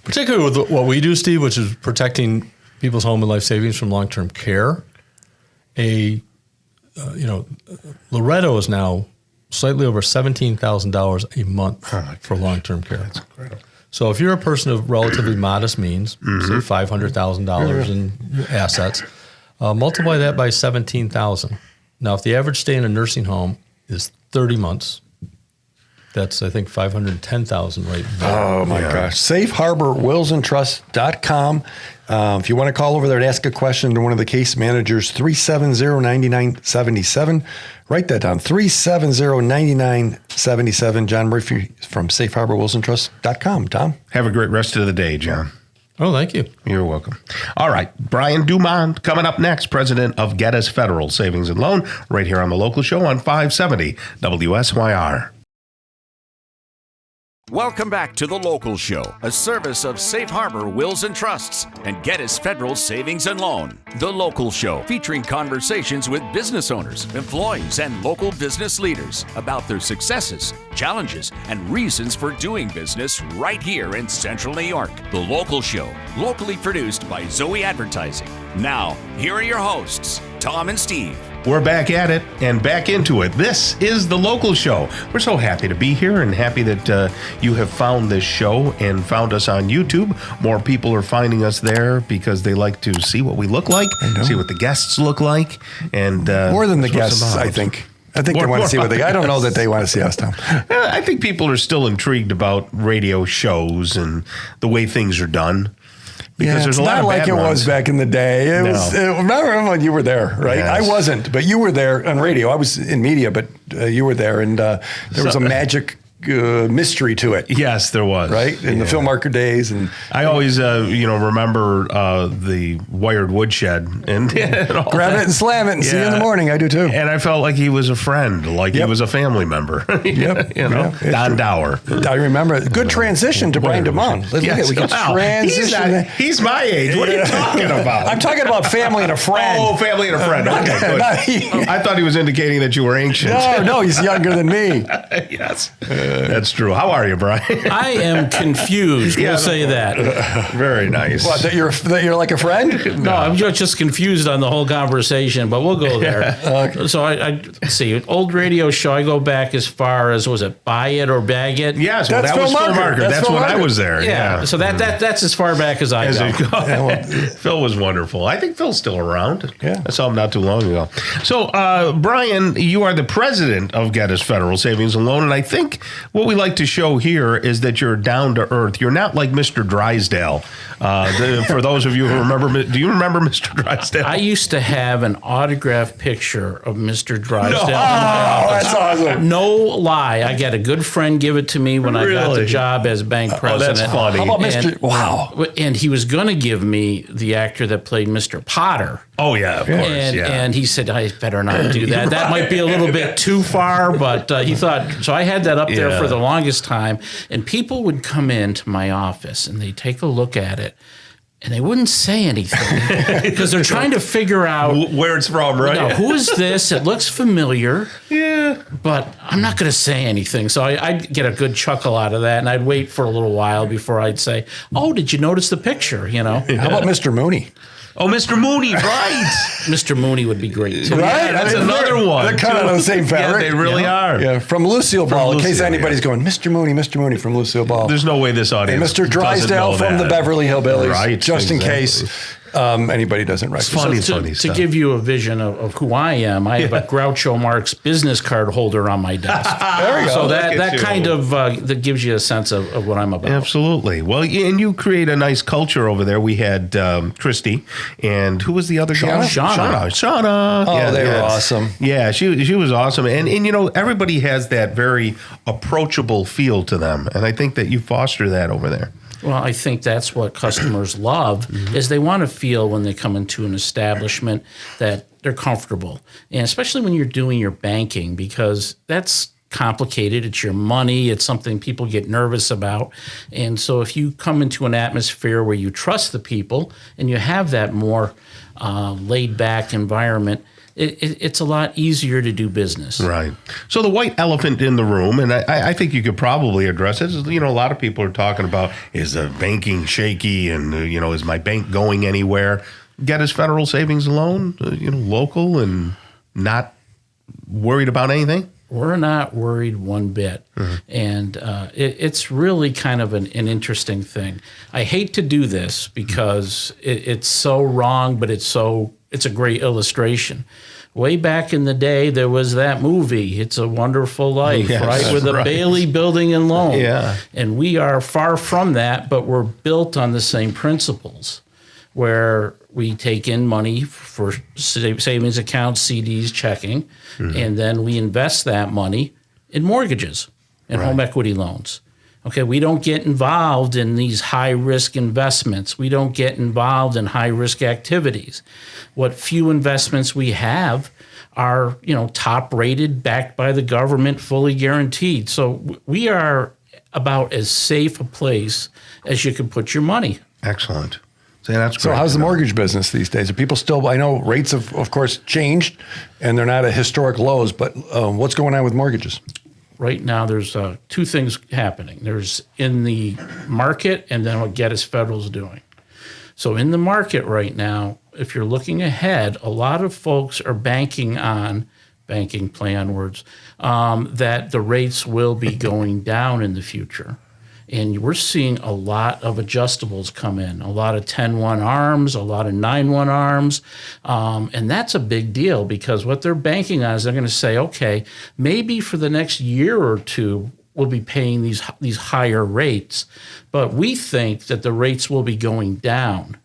particularly with what we do, Steve, which is protecting people's home and life savings from long-term care, Loretto is now slightly over $17,000 a month for long-term care. That's incredible. So if you're a person of relatively modest means, say $500,000 in assets, multiply that by 17,000. Now, if the average stay in a nursing home is 30 months, that's, I think, 510,000 right there. Oh, my gosh. SafeHarborWillsandTrust.com. If you want to call over there and ask a question to one of the case managers, 370-9977. Write that down, 370-9977. John Murphy from SafeHarborWillsandTrust.com. Tom? Have a great rest of the day, John. Oh, thank you. You're welcome. All right. Brian Dumont coming up next, president of Geddes Federal Savings and Loan, right here on the local show on 570 WSYR. Welcome back to The Local Show, a service of Safe Harbor Wills and Trusts and Geddes Federal Savings and Loan. The Local Show, featuring conversations with business owners, employees, and local business leaders about their successes, challenges, and reasons for doing business right here in Central New York. The Local Show, locally produced by Zoey Advertising. Now, here are your hosts, Tom and Steve. We're back at it and back into it. This is The Local Show. We're so happy to be here and happy that you have found this show and found us on YouTube. More people are finding us there because they like to see what we look like, see what the guests look like. And more than the guests, I think. They want to see what I don't know that they want to see us, Tom. I think people are still intrigued about radio shows and the way things are done. Because there's a lot of like it was back in the day. Remember when you were there, right? Yes. I wasn't, but you were there on radio. I was in media, but you were there, and there was a magic mystery to it. Yes, there was. Right? In the film marker days. And I always, remember the wired woodshed and grab it and slam it and see you in the morning. I do too. And I felt like he was a friend, like he was a family member. Don Dower. I remember. Good transition to Brian DeMont. We can transition. He's my age. What are you talking about? I'm talking about family and a friend. Oh, family and a friend. Okay, good. I thought he was indicating that you were ancient. No, he's younger than me. Yes. That's true. How are you, Brian? I am confused. We'll say that. Very nice. What, that you're like a friend? No, I'm just confused on the whole conversation, but we'll go there. So I see, old radio show, I go back as far as, was it Buy It or Bag It? Yes, well, that was Phil Marker. That's when I was there. Yeah. So that's as far back as I go. Phil was wonderful. I think Phil's still around. Yeah. I saw him not too long ago. So, Brian, you are the president of Geddes Federal Savings and Loan, and I think what we like to show here is that you're down to earth. You're not like Mr. Drysdale. For those of you who remember, do you remember Mr. Drysdale? I used to have an autographed picture of Mr. Drysdale. No. That's awesome. No lie. I got a good friend give it to me when I got the job as bank president. That's funny. How about Mr. Wow. And he was going to give me the actor that played Mr. Potter. Oh, yeah, of course. And he said, I better not do that. That might be a little bit too far, but he thought, so I had that up there for the longest time. And people would come into my office and they'd take a look at it. And they wouldn't say anything because they're trying to figure out where it's from, right? Now, who is this? It looks familiar. Yeah. But I'm not going to say anything. So I'd get a good chuckle out of that. And I'd wait for a little while before I'd say, oh, did you notice the picture? You know? How about Mr. Mooney? Oh, Mr. Mooney, right. Mr. Mooney would be great too. Right? Yeah, that's another one. They're kind of on the same fabric. Yeah, they really are. Yeah, from Lucille Ball. In case Lucille, anybody's going, Mr. Mooney from Lucille Ball. There's no way this And audience Mr. Drysdale from the Beverly Hillbillies. Right, Just exactly. in case anybody doesn't recognize It's funny To stuff. give you a vision of who I am, I have a Groucho Marx business card holder on my desk. There you go. So Look that at you. kind of that gives you a sense of what I'm about. Absolutely. Well, and you create a nice culture over there. We had Christy, and who was the other guy? Shauna. Oh, they were awesome. Yeah, she was awesome. And you know, everybody has that very approachable feel to them. And I think that you foster that over there. Well, I think that's what customers love is they want to feel when they come into an establishment that they're comfortable. And especially when you're doing your banking, because that's complicated. It's your money. It's something people get nervous about. And so if you come into an atmosphere where you trust the people and you have that more laid back environment, it's a lot easier to do business. Right. So the white elephant in the room, and I think you could probably address it, is, you know, a lot of people are talking about, is the banking shaky and, you know, is my bank going anywhere? Geddes Federal Savings and Loan, you know, local and not worried about anything? We're not worried one bit. And it's really kind of an interesting thing. I hate to do this because it's so wrong, but it's a great illustration. Way back in the day, there was that movie, It's a Wonderful Life, Yes, right? With the right. Bailey Building and Loan. Yeah. And we are far from that, but we're built on the same principles where we take in money for savings accounts, CDs, checking, and then we invest that money in mortgages and home equity loans. Okay, we don't get involved in these high-risk investments. We don't get involved in high-risk activities. What few investments we have are, you know, top-rated, backed by the government, fully guaranteed. So we are about as safe a place as you can put your money. Excellent. So, that's So great how's to the know. mortgage business these days? Are people still, I know rates have, of course, changed, and they're not at historic lows, but what's going on with mortgages? Right now, there's two things happening. There's in the market and then what Geddes Federal's doing. So in the market right now, if you're looking ahead, a lot of folks are banking play on words, that the rates will be going down in the future. And we're seeing a lot of adjustables come in, a lot of 10-1 arms, a lot of 9-1 arms. And that's a big deal because what they're banking on is they're going to say, okay, maybe for the next year or two, we'll be paying these higher rates. But we think that the rates will be going down.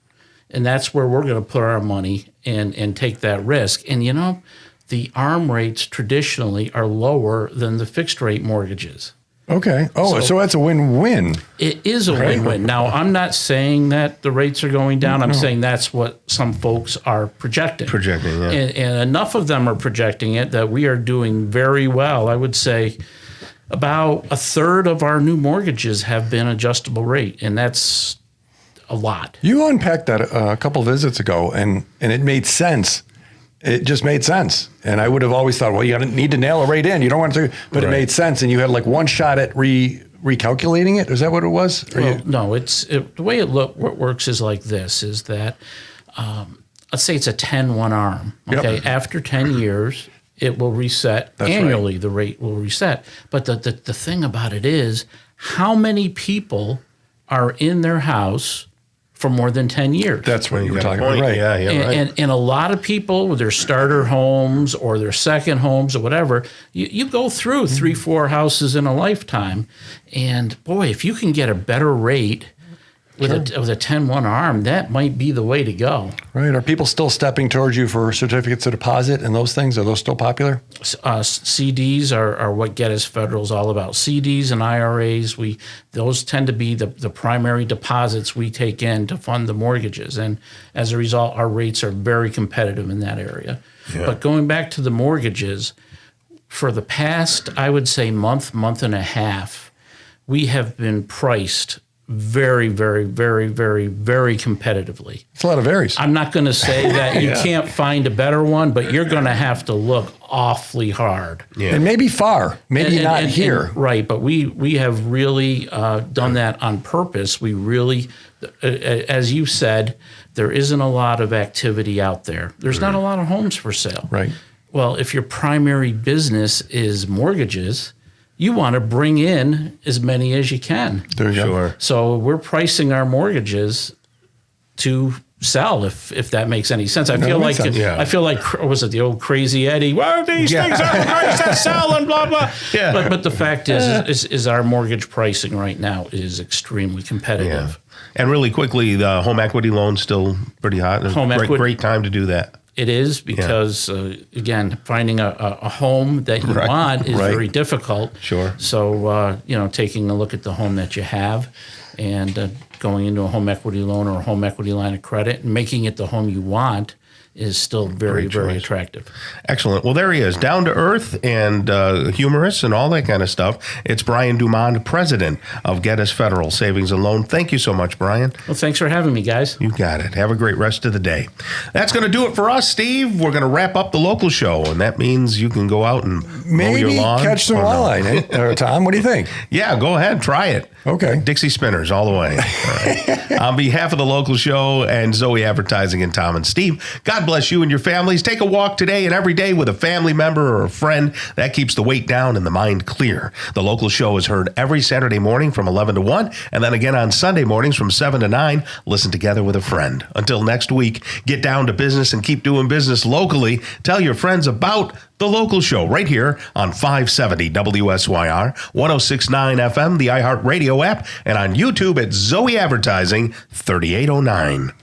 And that's where we're going to put our money and take that risk. And, you know, the ARM rates traditionally are lower than the fixed rate mortgages. Okay. Oh, so that's a win-win. It is a win-win. Now, I'm not saying that the rates are going down. I'm saying that's what some folks are projecting. Yeah. And enough of them are projecting it that we are doing very well. I would say about a third of our new mortgages have been adjustable rate, and that's a lot. You unpacked that a couple visits ago, and it made sense. it just made sense. And I would have always thought, well, you need to nail a rate in. You don't want to, but it made sense. And you had like one shot at recalculating it. Is that what it was? No, the way it works is like this, is that, let's say it's a 10-1 arm. Okay. Yep. After 10 years, it will reset. That's annually. Right. The rate will reset. But the thing about it is, how many people are in their house for more than 10 years? That's what you were talking about. Right. Yeah, right. And a lot of people with their starter homes or their second homes or whatever, you go through 3-4 houses in a lifetime. And boy, if you can get a better rate with a 10-1 arm, that might be the way to go. Right. Are people still stepping towards you for certificates of deposit and those things? Are those still popular? CDs are what Get Us Federal is all about. CDs and IRAs, those tend to be the primary deposits we take in to fund the mortgages. And as a result, our rates are very competitive in that area. Yeah. But going back to the mortgages, for the past, I would say month and a half, we have been priced very, very, very, very, very competitively. It's a lot of varies. I'm not going to say that you can't find a better one, but you're going to have to look awfully hard. Yeah. And maybe far, maybe not here. Right, but we have really done that on purpose. We really, as you said, there isn't a lot of activity out there. There's not a lot of homes for sale. Right. Well, if your primary business is mortgages, you want to bring in as many as you can. There you go. So we're pricing our mortgages to sell, if that makes any sense. I feel like was it the old Crazy Eddie? Well, these things are priced to sell and blah blah. Yeah. But the fact is our mortgage pricing right now is extremely competitive. Yeah. And really quickly, the home equity loan's still pretty hot. Great time to do that. It is because, again, finding a home that you want is very difficult. Sure. So, taking a look at the home that you have and going into a home equity loan or a home equity line of credit and making it the home you want is still very, very attractive. Excellent. Well, there he is, down to earth and humorous and all that kind of stuff. It's Brian Dumond, president of Get Us Federal Savings and Loan. Thank you so much, Brian. Well, thanks for having me, guys. You got it. Have a great rest of the day. That's going to do it for us, Steve. We're going to wrap up the local show, and that means you can go out and mow your lawn. Maybe catch some walleye, or Tom, what do you think? Yeah, go ahead. Try it. Okay. Dixie Spinners all the way. Right. On behalf of the local show and Zoey Advertising and Tom and Steve, God bless you and your families. Take a walk today and every day with a family member or a friend. That keeps the weight down and the mind clear. The local show is heard every Saturday morning from 11 to 1 and then again on Sunday mornings from 7 to 9. Listen together with a friend. Until next week, get down to business and keep doing business locally. Tell your friends about the local show right here on 570 WSYR, 106.9 FM, the iHeartRadio app, and on YouTube at Zoey Advertising 3809.